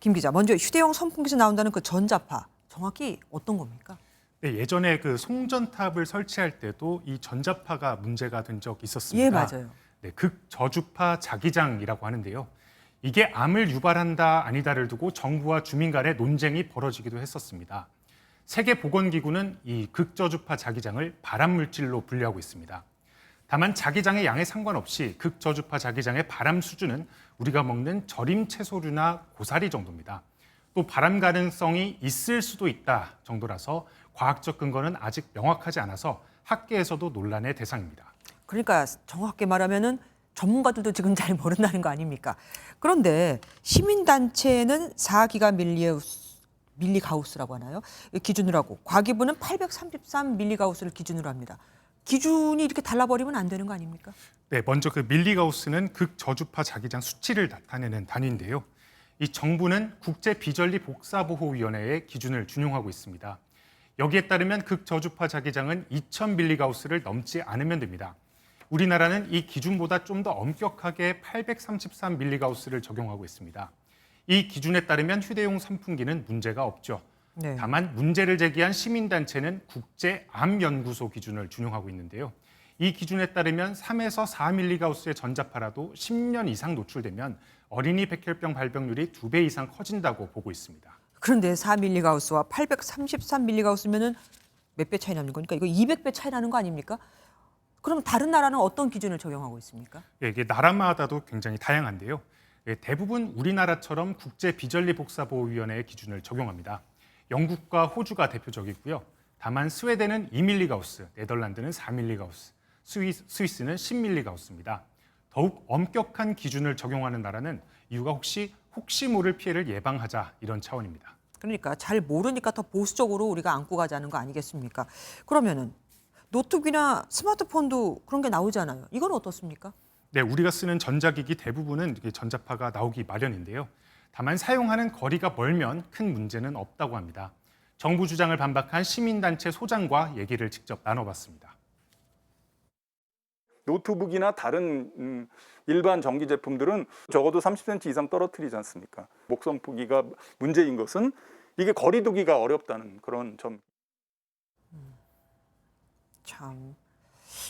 김 기자, 먼저 휴대용 선풍기에서 나온다는 그 전자파, 정확히 어떤 겁니까? 네, 예전에 그 송전탑을 설치할 때도 이 전자파가 문제가 된 적 있었습니다. 예, 맞아요. 네, 극저주파 자기장이라고 하는데요. 이게 암을 유발한다 아니다를 두고 정부와 주민 간의 논쟁이 벌어지기도 했었습니다. 세계보건기구는 이 극저주파 자기장을 발암물질로 분류하고 있습니다. 다만 자기장의 양에 상관없이 극저주파 자기장의 발암 수준은 우리가 먹는 절임 채소류나 고사리 정도입니다. 또 발암 가능성이 있을 수도 있다 정도라서 과학적 근거는 아직 명확하지 않아서 학계에서도 논란의 대상입니다. 그러니까 정확하게 말하면은 전문가들도 지금 잘 모른다는 거 아닙니까? 그런데 시민단체는 4기가 밀리가우스라고 하나요? 기준으로 하고 과기부는 833밀리가우스를 기준으로 합니다. 기준이 이렇게 달라버리면 안 되는 거 아닙니까? 네, 먼저 그 밀리가우스는 극저주파 자기장 수치를 나타내는 단위인데요. 이 정부는 국제비전리복사보호위원회의 기준을 준용하고 있습니다. 여기에 따르면 극저주파 자기장은 2000밀리가우스를 넘지 않으면 됩니다. 우리나라는 이 기준보다 좀 더 엄격하게 833밀리가우스를 적용하고 있습니다. 이 기준에 따르면 휴대용 선풍기는 문제가 없죠. 네. 다만 문제를 제기한 시민단체는 국제암연구소 기준을 준용하고 있는데요. 이 기준에 따르면 3에서 4밀리가우스의 전자파라도 10년 이상 노출되면 어린이 백혈병 발병률이 2배 이상 커진다고 보고 있습니다. 그런데 4밀리가우스와 833밀리가우스면은 몇 배 차이 나는 거니까 이거 200배 차이 나는 거 아닙니까? 그럼 다른 나라는 어떤 기준을 적용하고 있습니까? 예, 이게 나라마다도 굉장히 다양한데요. 예, 대부분 우리나라처럼 국제비전리복사보호위원회의 기준을 적용합니다. 영국과 호주가 대표적이고요. 다만 스웨덴은 2밀리가우스, 네덜란드는 4밀리가우스, 스위스는 10밀리가우스입니다. 더욱 엄격한 기준을 적용하는 나라는 이유가 혹시 모를 피해를 예방하자 이런 차원입니다. 그러니까 잘 모르니까 더 보수적으로 우리가 안고 가자는 거 아니겠습니까? 그러면은 노트북이나 스마트폰도 그런 게 나오잖아요. 이건 어떻습니까? 네, 우리가 쓰는 전자기기 대부분은 전자파가 나오기 마련인데요. 다만 사용하는 거리가 멀면 큰 문제는 없다고 합니다. 정부 주장을 반박한 시민단체 소장과 얘기를 직접 나눠봤습니다. 노트북이나 다른 일반 전기 제품들은 적어도 30cm 이상 떨어뜨리지 않습니까? 목선풍기가 문제인 것은 이게 거리 두기가 어렵다는 그런 점. 참,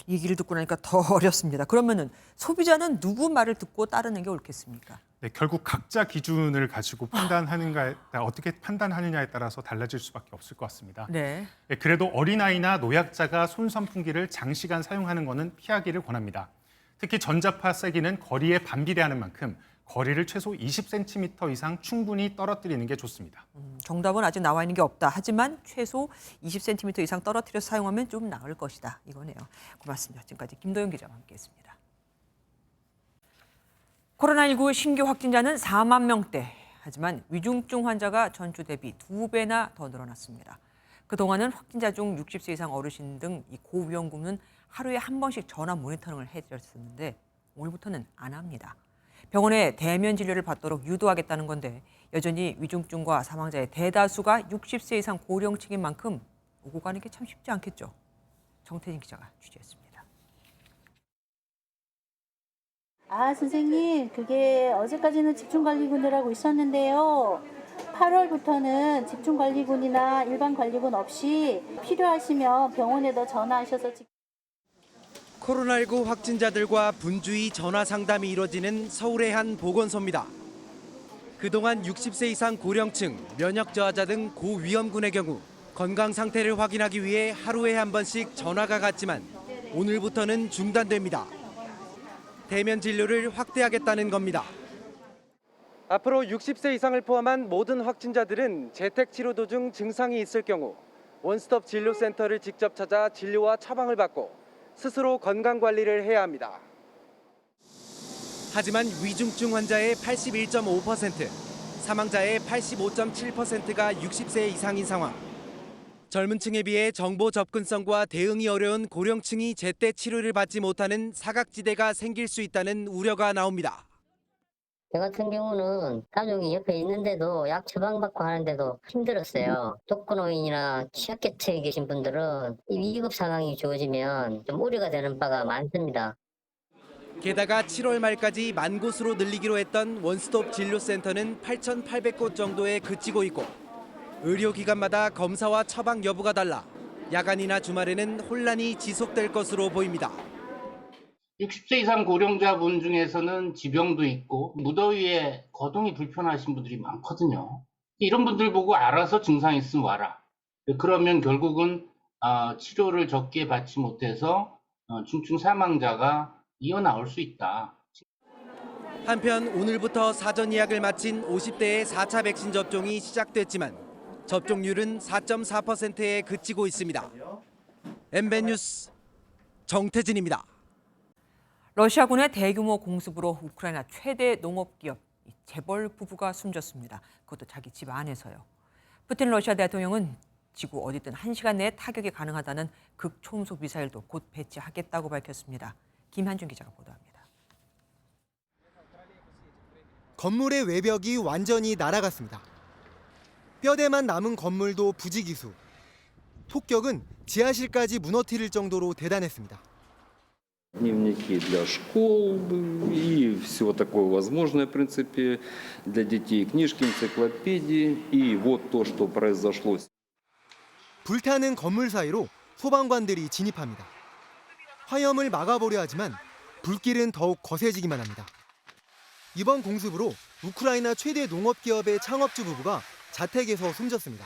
얘기를 듣고 나니까 더 어렵습니다. 그러면은 소비자는 누구 말을 듣고 따르는 게 옳겠습니까? 네, 결국 각자 기준을 가지고 어떻게 판단하느냐에 따라서 달라질 수밖에 없을 것 같습니다. 네. 네, 그래도 어린아이나 노약자가 손선풍기를 장시간 사용하는 것은 피하기를 권합니다. 특히 전자파 세기는 거리에 반비례하는 만큼 거리를 최소 20cm 이상 충분히 떨어뜨리는 게 좋습니다. 정답은 아직 나와 있는 게 없다. 하지만 최소 20cm 이상 떨어뜨려서 사용하면 좀 나을 것이다. 이거네요. 고맙습니다. 지금까지 김도영 기자와 함께했습니다. 코로나19 신규 확진자는 4만 명대. 하지만 위중증 환자가 전주 대비 2배나 더 늘어났습니다. 그동안은 확진자 중 60세 이상 어르신 등 이 고위험군은 하루에 한 번씩 전화 모니터링을 해드렸었는데 오늘부터는 안 합니다. 병원에 대면 진료를 받도록 유도하겠다는 건데 여전히 위중증과 사망자의 대다수가 60세 이상 고령층인 만큼 오고 가는 게 참 쉽지 않겠죠. 정태진 기자가 취재했습니다. 선생님, 그게 어제까지는 집중관리군이라고 있었는데요. 8월부터는 집중관리군이나 일반 관리군 없이 필요하시면 병원에 더 전화하셔서 코로나19 확진자들과 분주히 전화 상담이 이뤄지는 서울의 한 보건소입니다. 그동안 60세 이상 고령층, 면역 저하자 등 고위험군의 경우 건강 상태를 확인하기 위해 하루에 한 번씩 전화가 갔지만 오늘부터는 중단됩니다. 대면 진료를 확대하겠다는 겁니다. 앞으로 60세 이상을 포함한 모든 확진자들은 재택 치료 도중 증상이 있을 경우 원스톱 진료센터를 직접 찾아 진료와 처방을 받고 스스로 건강관리를 해야 합니다. 하지만 위중증 환자의 81.5%, 사망자의 85.7%가 60세 이상인 상황. 젊은 층에 비해 정보 접근성과 대응이 어려운 고령층이 제때 치료를 받지 못하는 사각지대가 생길 수 있다는 우려가 나옵니다. 저 같은 경우는 가족이 옆에 있는데도 약 처방받고 하는데도 힘들었어요. 독거노인이나 취약계층에 계신 분들은 이 위급 상황이 주어지면 좀 우려가 되는 바가 많습니다. 게다가 7월 말까지 만 곳으로 늘리기로 했던 원스톱 진료센터는 8,800곳 정도에 그치고 있고 의료기관마다 검사와 처방 여부가 달라 야간이나 주말에는 혼란이 지속될 것으로 보입니다. 60세 이상 고령자분 중에서는 지병도 있고 무더위에 거동이 불편하신 분들이 많거든요. 이런 분들 보고 알아서 증상 있으면 와라. 그러면 결국은 치료를 적게 받지 못해서 중증 사망자가 이어나올 수 있다. 한편 오늘부터 사전 예약을 마친 50대의 4차 백신 접종이 시작됐지만 접종률은 4.4%에 그치고 있습니다. MBN 뉴스 정태진입니다. 러시아군의 대규모 공습으로 우크라이나 최대 농업기업 재벌 부부가 숨졌습니다. 그것도 자기 집 안에서요. 푸틴 러시아 대통령은 지구 어디든 1시간 내에 타격이 가능하다는 극초음속 미사일도 곧 배치하겠다고 밝혔습니다. 김한준 기자가 보도합니다. 건물의 외벽이 완전히 날아갔습니다. 뼈대만 남은 건물도 부지기수. 폭격은 지하실까지 무너뜨릴 정도로 대단했습니다. Дневники для школ и всего такого возможное, в принципе, для детей, книжки, энциклопедии. И вот то, что произошло. 불타는 건물 사이로 소방관들이 진입합니다. 화염을 막아보려 하지만 불길은 더욱 거세지기만 합니다. 이번 공습으로 우크라이나 최대 농업기업의 창업주 부부가 자택에서 숨졌습니다.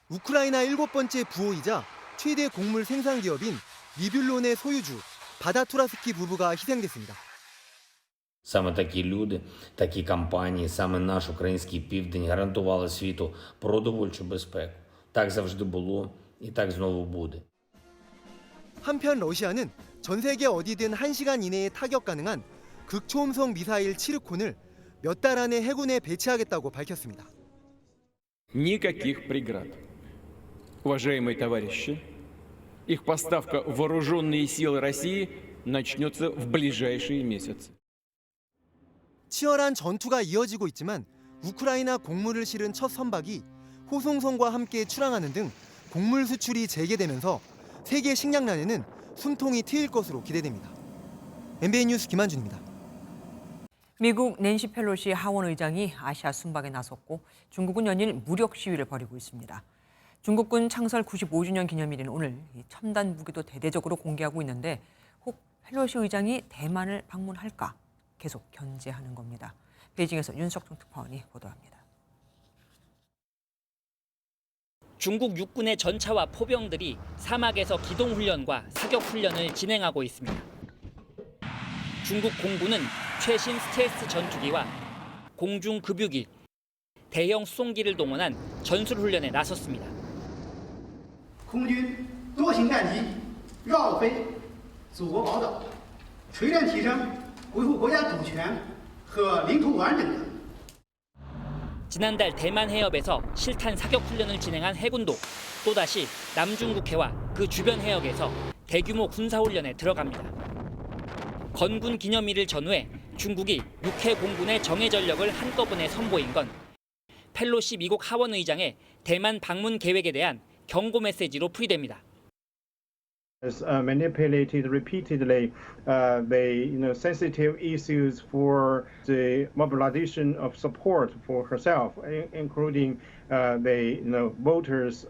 우크라이나 7번째 부호이자 최대 곡물 생산기업인 니뷸론의 소유주 바다투라스키 부부가 희생됐습니다. Саме такі люди, такі компанії, саме наш український південь гарантували світу продовольчу безпеку. Так завжди було і так знову буде. 한편 러시아는 전 세계 어디든 1시간 이내에 타격 가능한 극초음속 미사일 치르콘을 몇 달 안에 해군에 배치하겠다고 밝혔습니다. Никаких преград. Уважаемые товарищи, их поставка в вооруженные силы России начнется в ближайшие месяцы. 치열한 전투가 이어지고 있지만 우크라이나 곡물을 실은 첫 선박이 호송선과 함께 출항하는 등 곡물 수출이 재개되면서 세계 식량난에는 숨통이 트일 것으로 기대됩니다. MBN 뉴스 김한준입니다. 미국 낸시 펠로시 하원 의장이 아시아 순방에 나섰고 중국은 연일 무력 시위를 벌이고 있습니다. 중국군 창설 95주년 기념일인 오늘 첨단 무기도 대대적으로 공개하고 있는데 혹 펠로시 의장이 대만을 방문할까 계속 견제하는 겁니다. 베이징에서 윤석종 특파원이 보도합니다. 중국 육군의 전차와 포병들이 사막에서 기동훈련과 사격훈련을 진행하고 있습니다. 중국 공군은 최신 스텔스 전투기와 공중급유기, 대형 수송기를 동원한 전술훈련에 나섰습니다. 空军多型战机绕飞祖国宝岛，锤炼提升维护国家主权和领土完整的。 지난달 대만 해협에서 실탄 사격 훈련을 진행한 해군도 또다시 남중국해와 그 주변 해역에서 대규모 군사훈련에 들어갑니다. 건군 기념일을 전후해 중국이 육해 공군의 정예 전력을 한꺼번에 선보인 건 펠로시 미국 하원 의장의 대만 방문 계획에 대한 경고 메시지로 풀이됩니다. Has manipulated repeatedly the sensitive issues for the mobilization of support for herself, including the voters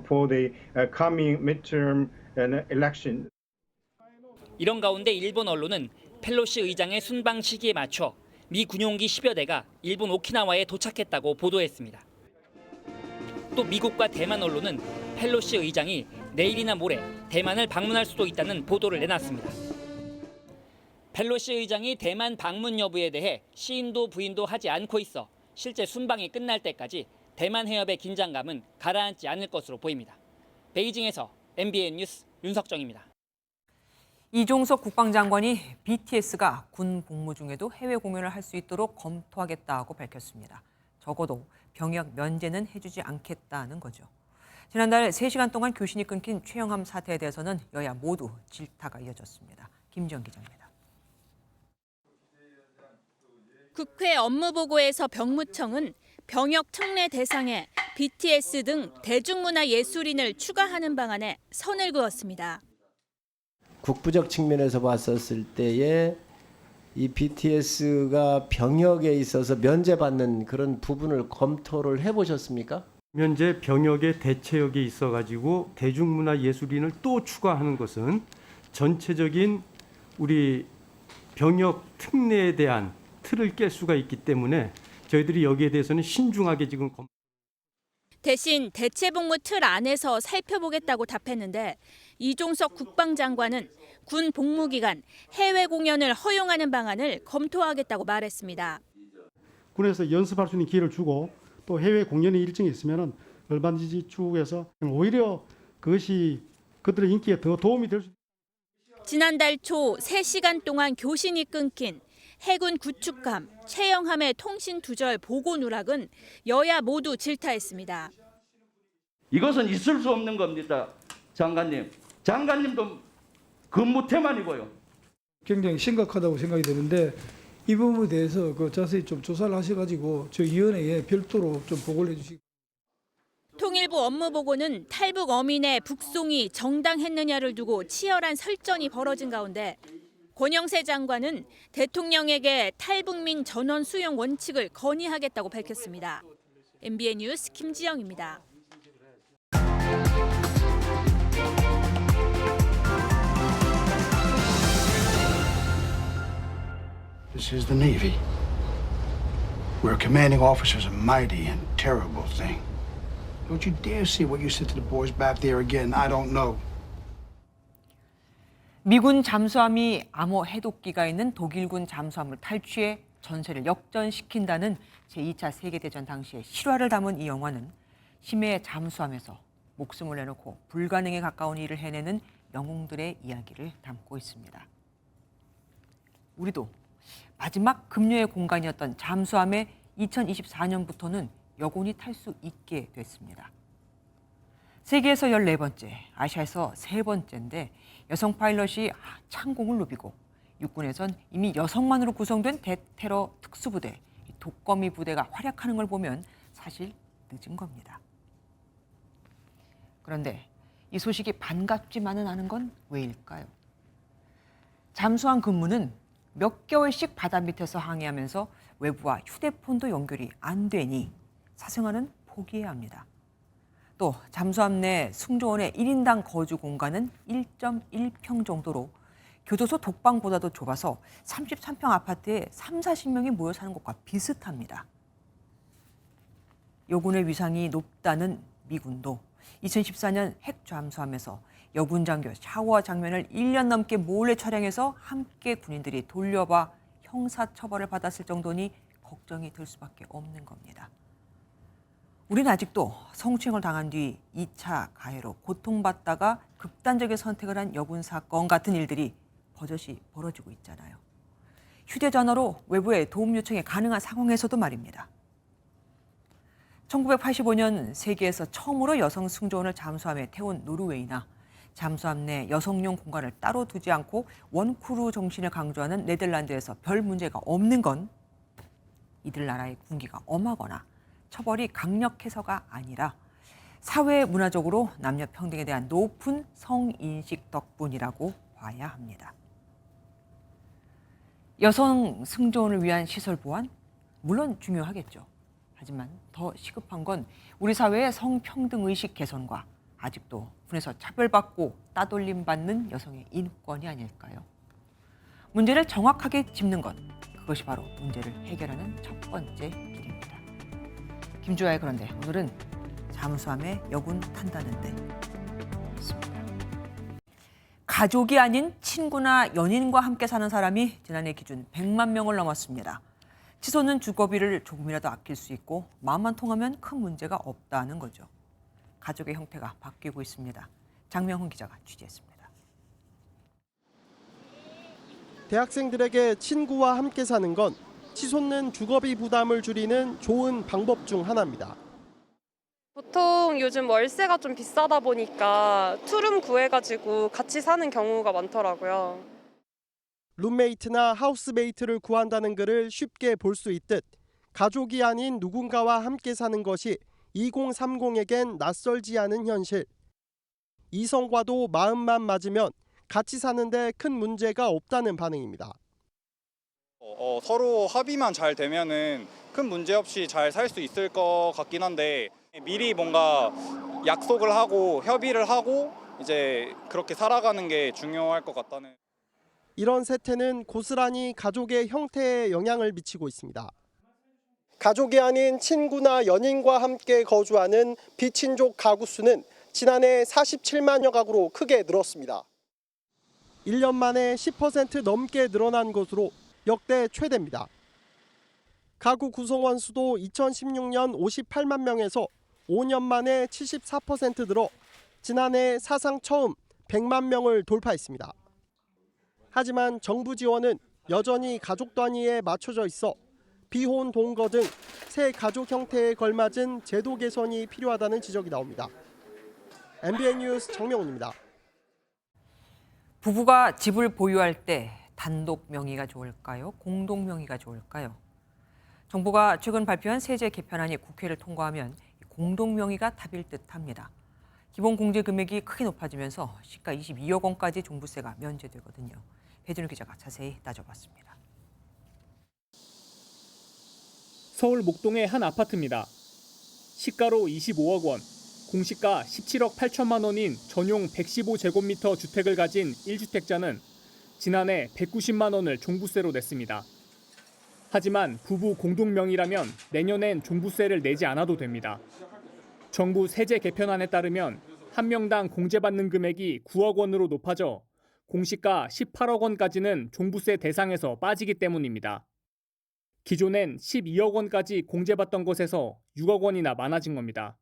for the coming midterm election. 이런 가운데 일본 언론은 펠로시 의장의 순방 시기에 맞춰 미 군용기 10여 대가 일본 오키나와에 도착했다고 보도했습니다. 또 미국과 대만 언론은 펠로시 의장이 내일이나 모레 대만을 방문할 수도 있다는 보도를 내놨습니다. 펠로시 의장이 대만 방문 여부에 대해 시인도 부인도 하지 않고 있어 실제 순방이 끝날 때까지 대만 해협의 긴장감은 가라앉지 않을 것으로 보입니다. 베이징에서 MBN 뉴스 윤석정입니다. 이종석 국방장관이 BTS가 군 복무 중에도 해외 공연을 할 수 있도록 검토하겠다고 밝혔습니다. 적어도 병역 면제는 해주지 않겠다는 거죠. 지난달 3시간 동안 교신이 끊긴 최영함 사태에 대해서는 여야 모두 질타가 이어졌습니다. 김지영 기자입니다. 국회 업무보고에서 병무청은 병역 특례 대상에 BTS 등 대중문화 예술인을 추가하는 방안에 선을 그었습니다. 국부적 측면에서 봤었을 때에 이 BTS가 병역에 있어서 면제받는 그런 부분을 검토를 해보셨습니까? 현재 병역의 대체역이 있어가지고 대중문화 예술인을 또 추가하는 것은 전체적인 우리 병역 특례에 대한 틀을 깰 수가 있기 때문에 저희들이 여기에 대해서는 신중하게 지금 대신 대체복무 틀 안에서 살펴보겠다고 답했는데 이종석 국방장관은 군 복무 기간 해외 공연을 허용하는 방안을 검토하겠다고 말했습니다. 군에서 연습할 수 있는 기회를 주고 또 해외 공연이 일정이 있으면 얼마든지 추구해서 오히려 그것이 그들의 인기에 더 도움이 될 수 있습니다. 지난달 초 3시간 동안 교신이 끊긴 해군 구축함 최영함의 통신 두절 보고 누락은 여야 모두 질타했습니다. 이것은 있을 수 없는 겁니다. 장관님. 장관님도 근무 태만이고요. 굉장히 심각하다고 생각이 드는데 이 부분에 대해서 자세히 좀 조사를 하셔가지고 저희 위원회에 별도로 좀 보고를 해주시고. 통일부 업무보고는 탈북 어민의 북송이 정당했느냐를 두고 치열한 설전이 벌어진 가운데 권영세 장관은 대통령에게 탈북민 전원 수용 원칙을 건의하겠다고 밝혔습니다. MBN 뉴스 김지영입니다. This is the Navy, where commanding officers a mighty and terrible thing. Don't you dare say what you said to the boys back there again. I don't know. 미군 잠수함이 암호 해독기가 있는 독일군 잠수함을 탈취해 전세를 역전시킨다는 제2차 세계대전 당시의 실화를 담은 이 영화는 심해의 잠수함에서 목숨을 내놓고 불가능에 가까운 일을 해내는 영웅들의 이야기를 담고 있습니다. 우리도 마지막 급료의 공간이었던 잠수함에 2024년부터는 여군이 탈 수 있게 됐습니다. 세계에서 14번째, 아시아에서 3번째인데 여성 파일럿이 창공을 누비고 육군에선 이미 여성만으로 구성된 대테러 특수부대, 독거미 부대가 활약하는 걸 보면 사실 늦은 겁니다. 그런데 이 소식이 반갑지만은 않은 건 왜일까요? 잠수함 근무는 몇 개월씩 바다 밑에서 항해하면서 외부와 휴대폰도 연결이 안 되니 사생활은 포기해야 합니다. 또 잠수함 내 승조원의 1인당 거주 공간은 1.1평 정도로 교도소 독방보다도 좁아서 33평 아파트에 30-40명이 모여 사는 것과 비슷합니다. 여군의 위상이 높다는 미군도 2014년 핵 잠수함에서 여군 장교 샤워 장면을 1년 넘게 몰래 촬영해서 함께 군인들이 돌려봐 형사처벌을 받았을 정도니 걱정이 들 수밖에 없는 겁니다. 우리는 아직도 성추행을 당한 뒤 2차 가해로 고통받다가 극단적인 선택을 한 여군 사건 같은 일들이 버젓이 벌어지고 있잖아요. 휴대전화로 외부에 도움 요청이 가능한 상황에서도 말입니다. 1985년 세계에서 처음으로 여성 승조원을 잠수함에 태운 노르웨이나 잠수함 내 여성용 공간을 따로 두지 않고 원크루 정신을 강조하는 네덜란드에서 별 문제가 없는 건 이들 나라의 군기가 엄하거나 처벌이 강력해서가 아니라 사회 문화적으로 남녀 평등에 대한 높은 성인식 덕분이라고 봐야 합니다. 여성 승조원을 위한 시설 보완? 물론 중요하겠죠. 하지만 더 시급한 건 우리 사회의 성평등 의식 개선과 아직도 군에서 차별받고 따돌림받는 여성의 인권이 아닐까요? 문제를 정확하게 짚는 것, 그것이 바로 문제를 해결하는 첫 번째 길입니다. 김주아의 그런데 오늘은 잠수함에 여군 탄다는데 있습니다. 가족이 아닌 친구나 연인과 함께 사는 사람이 지난해 기준 100만 명을 넘었습니다. 치솟는 주거비를 조금이라도 아낄 수 있고 마음만 통하면 큰 문제가 없다는 거죠. 가족의 형태가 바뀌고 있습니다. 장명훈 기자가 취재했습니다. 대학생들에게 친구와 함께 사는 건 치솟는 주거비 부담을 줄이는 좋은 방법 중 하나입니다. 보통 요즘 월세가 좀 비싸다 보니까 투룸 구해가지고 같이 사는 경우가 많더라고요. 룸메이트나 하우스메이트를 구한다는 글을 쉽게 볼 수 있듯 가족이 아닌 누군가와 함께 사는 것이 2030에겐 낯설지 않은 현실. 이성과도 마음만 맞으면 같이 사는데 큰 문제가 없다는 반응입니다. 서로 합의만 잘 되면은 큰 문제 없이 잘 살 수 있을 것 같긴 한데 미리 뭔가 약속을 하고 협의를 하고 이제 그렇게 살아가는 게 중요할 것 같다는. 이런 세태는 고스란히 가족의 형태에 영향을 미치고 있습니다. 가족이 아닌 친구나 연인과 함께 거주하는 비친족 가구 수는 지난해 47만여 가구로 크게 늘었습니다. 1년 만에 10% 넘게 늘어난 것으로 역대 최대입니다. 가구 구성원 수도 2016년 58만 명에서 5년 만에 74% 늘어 지난해 사상 처음 100만 명을 돌파했습니다. 하지만 정부 지원은 여전히 가족 단위에 맞춰져 있어 비혼, 동거 등 새 가족 형태에 걸맞은 제도 개선이 필요하다는 지적이 나옵니다. MBN 뉴스 정명훈입니다. 부부가 집을 보유할 때 단독 명의가 좋을까요? 공동 명의가 좋을까요? 정부가 최근 발표한 세제 개편안이 국회를 통과하면 공동 명의가 답일 듯합니다. 기본 공제 금액이 크게 높아지면서 시가 22억 원까지 종부세가 면제되거든요. 배준우 기자가 자세히 따져봤습니다. 서울 목동의 한 아파트입니다. 시가로 25억 원, 공시가 17억 8천만 원인 전용 115제곱미터 주택을 가진 1주택자는 지난해 190만 원을 종부세로 냈습니다. 하지만 부부 공동명의라면 내년엔 종부세를 내지 않아도 됩니다. 정부 세제 개편안에 따르면 한 명당 공제받는 금액이 9억 원으로 높아져 공시가 18억 원까지는 종부세 대상에서 빠지기 때문입니다. 기존엔 12억 원까지 공제받던 것에서 6억 원이나 많아진 겁니다.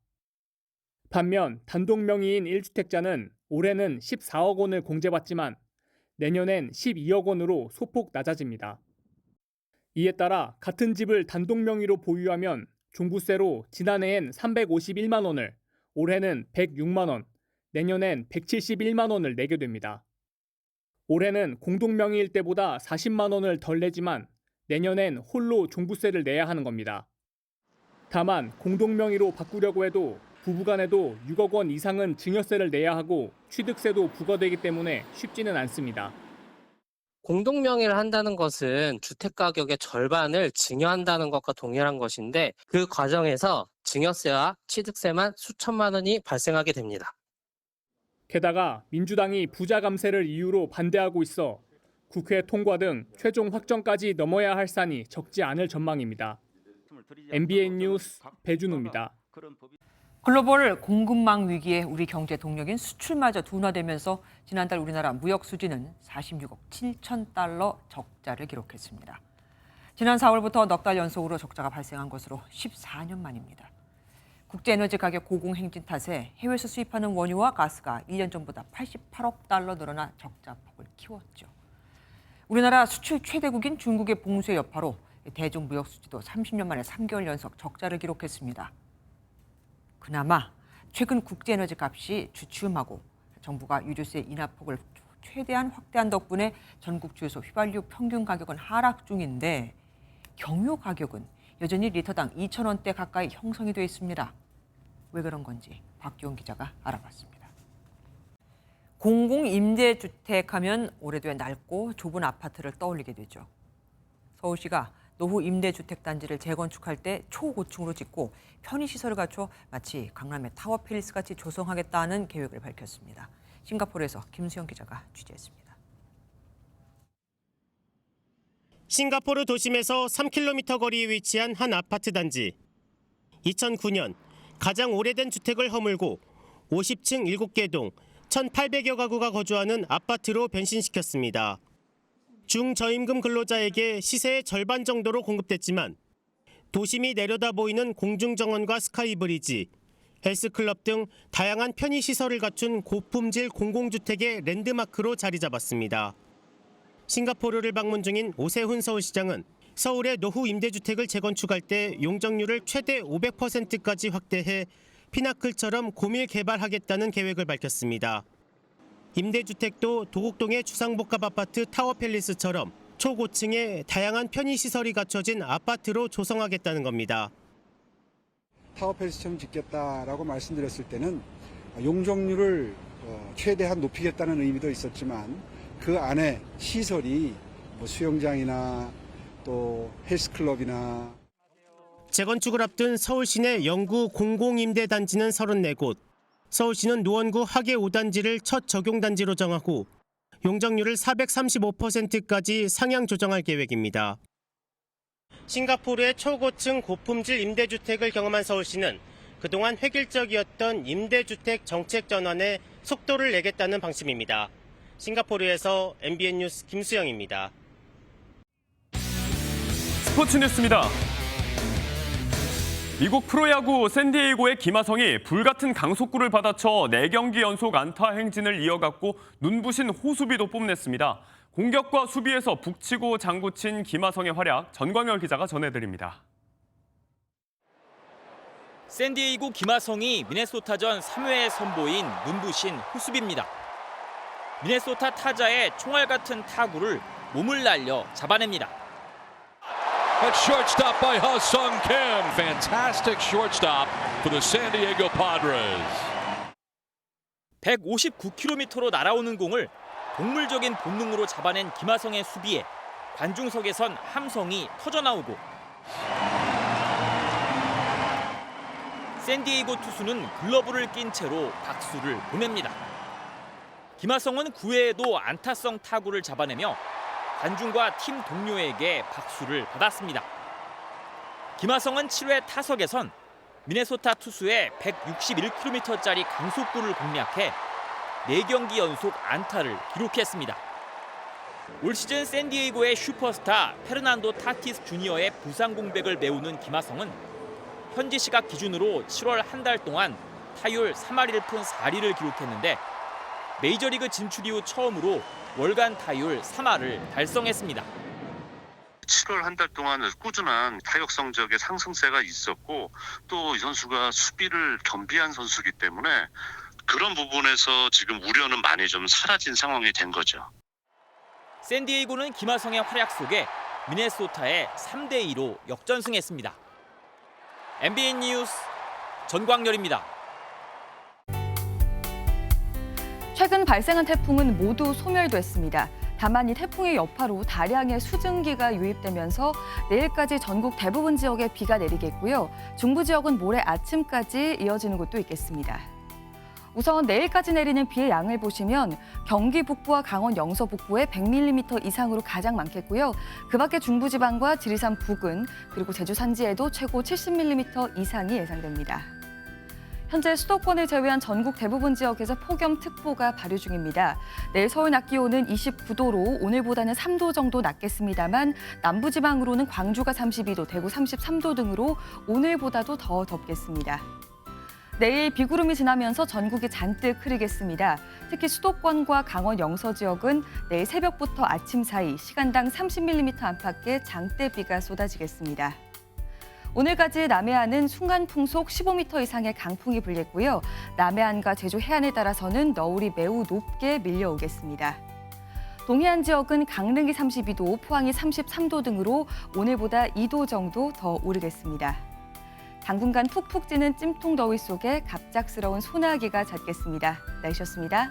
반면 단독명의인 1주택자는 올해는 14억 원을 공제받지만 내년엔 12억 원으로 소폭 낮아집니다. 이에 따라 같은 집을 단독명의로 보유하면 종부세로 지난해엔 351만 원을, 올해는 106만 원, 내년엔 171만 원을 내게 됩니다. 올해는 공동명의일 때보다 40만 원을 덜 내지만 내년엔 홀로 종부세를 내야 하는 겁니다. 다만 공동명의로 바꾸려고 해도 부부간에도 6억 원 이상은 증여세를 내야 하고 취득세도 부과되기 때문에 쉽지는 않습니다. 공동명의를 한다는 것은 주택가격의 절반을 증여한다는 것과 동일한 것인데 그 과정에서 증여세와 취득세만 수천만 원이 발생하게 됩니다. 게다가 민주당이 부자 감세를 이유로 반대하고 있어 국회 통과 등 최종 확정까지 넘어야 할 산이 적지 않을 전망입니다. MBN 뉴스 배준우입니다. 글로벌 공급망 위기에 우리 경제 동력인 수출마저 둔화되면서 지난달 우리나라 무역 수지는 46억 7천 달러 적자를 기록했습니다. 지난 4월부터 넉 달 연속으로 적자가 발생한 것으로 14년 만입니다. 국제에너지 가격 고공행진 탓에 해외에서 수입하는 원유와 가스가 1년 전보다 88억 달러 늘어나 적자 폭을 키웠죠. 우리나라 수출 최대국인 중국의 봉쇄 여파로 대중 무역 수지도 30년 만에 3개월 연속 적자를 기록했습니다. 그나마 최근 국제에너지 값이 주춤하고 정부가 유류세 인하폭을 최대한 확대한 덕분에 전국 주유소 휘발유 평균 가격은 하락 중인데 경유 가격은 여전히 리터당 2,000원대 가까이 형성이 돼 있습니다. 왜 그런 건지 박기용 기자가 알아봤습니다. 공공임대주택 하면 오래된 낡고 좁은 아파트를 떠올리게 되죠. 서울시가 노후 임대주택 단지를 재건축할 때 초고층으로 짓고 편의시설을 갖춰 마치 강남의 타워팰리스 같이 조성하겠다는 계획을 밝혔습니다. 싱가포르에서 김수영 기자가 취재했습니다. 싱가포르 도심에서 3km 거리에 위치한 한 아파트 단지. 2009년 가장 오래된 주택을 허물고 50층 7개 동 1,800여 가구가 거주하는 아파트로 변신시켰습니다. 중저임금 근로자에게 시세의 절반 정도로 공급됐지만 도심이 내려다 보이는 공중정원과 스카이브리지, 헬스클럽 등 다양한 편의시설을 갖춘 고품질 공공주택의 랜드마크로 자리 잡았습니다. 싱가포르를 방문 중인 오세훈 서울시장은 서울의 노후 임대주택을 재건축할 때 용적률을 최대 500%까지 확대해 피나클처럼 고밀 개발하겠다는 계획을 밝혔습니다. 임대주택도 도곡동의 주상복합 아파트 타워팰리스처럼 초고층에 다양한 편의시설이 갖춰진 아파트로 조성하겠다는 겁니다. 타워팰리스처럼 짓겠다라고 말씀드렸을 때는 용적률을 최대한 높이겠다는 의미도 있었지만 그 안에 시설이 수영장이나 또 헬스클럽이나 재건축을 앞둔 서울 시내 영구 공공임대단지는 34곳. 서울시는 노원구 하계 5단지를 첫 적용단지로 정하고 용적률을 435%까지 상향 조정할 계획입니다. 싱가포르의 초고층 고품질 임대주택을 경험한 서울시는 그동안 획일적이었던 임대주택 정책 전환에 속도를 내겠다는 방침입니다. 싱가포르에서 MBN 뉴스 김수영입니다. 스포츠 뉴스입니다. 미국 프로야구 샌디에이고의 김하성이 불같은 강속구를 받아쳐 4경기 연속 안타 행진을 이어갔고 눈부신 호수비도 뽐냈습니다. 공격과 수비에서 북치고 장구친 김하성의 활약, 전광열 기자가 전해드립니다. 샌디에이고 김하성이 미네소타전 3회에 선보인 눈부신 호수비입니다. 미네소타 타자의 총알 같은 타구를 몸을 날려 잡아냅니다. At shortstop by Ha-Sung Kim. Fantastic shortstop for the San Diego Padres. 159km로 날아오는 공을 동물적인 본능으로 잡아낸 김하성의 수비에 관중석에선 함성이 터져나오고 샌디에이고 투수는 글러브를 낀 채로 박수를 보냅니다. 김하성은 9회에도 안타성 타구를 잡아내며 관중과 팀 동료에게 박수를 받았습니다. 김하성은 7회 타석에선 미네소타 투수의 161km짜리 강속구를 공략해 4경기 연속 안타를 기록했습니다. 올 시즌 샌디에이고의 슈퍼스타 페르난도 타티스 주니어의 부상 공백을 메우는 김하성은 현지 시각 기준으로 7월 한 달 동안 타율 3할 1푼 4리를 기록했는데 메이저리그 진출 이후 처음으로 월간 타율 3할을 달성했습니다. 7월 한 달 동안 꾸준한 타격 성적의 상승세가 있었고 또 이 선수가 수비를 겸비한 선수이기 때문에 그런 부분에서 지금 우려는 많이 좀 사라진 상황이 된 거죠. 샌디에이고는 김하성의 활약 속에 미네소타에 3대2로 역전승했습니다. MBN 뉴스 전광열입니다. 최근 발생한 태풍은 모두 소멸됐습니다. 다만 이 태풍의 여파로 다량의 수증기가 유입되면서 내일까지 전국 대부분 지역에 비가 내리겠고요. 중부 지역은 모레 아침까지 이어지는 곳도 있겠습니다. 우선 내일까지 내리는 비의 양을 보시면 경기 북부와 강원 영서 북부에 100mm 이상으로 가장 많겠고요. 그 밖에 중부지방과 지리산 부근 그리고 제주 산지에도 최고 70mm 이상이 예상됩니다. 현재 수도권을 제외한 전국 대부분 지역에서 폭염특보가 발효 중입니다. 내일 서울 낮 기온은 29도로 오늘보다는 3도 정도 낮겠습니다만 남부지방으로는 광주가 32도, 대구 33도 등으로 오늘보다도 더 덥겠습니다. 내일 비구름이 지나면서 전국이 잔뜩 흐리겠습니다. 특히 수도권과 강원 영서 지역은 내일 새벽부터 아침 사이 시간당 30mm 안팎의 장대비가 쏟아지겠습니다. 오늘까지 남해안은 순간 풍속 15m 이상의 강풍이 불겠고요. 남해안과 제주 해안에 따라서는 너울이 매우 높게 밀려오겠습니다. 동해안 지역은 강릉이 32도, 포항이 33도 등으로 오늘보다 2도 정도 더 오르겠습니다. 당분간 푹푹 찌는 찜통 더위 속에 갑작스러운 소나기가 잦겠습니다. 날씨였습니다.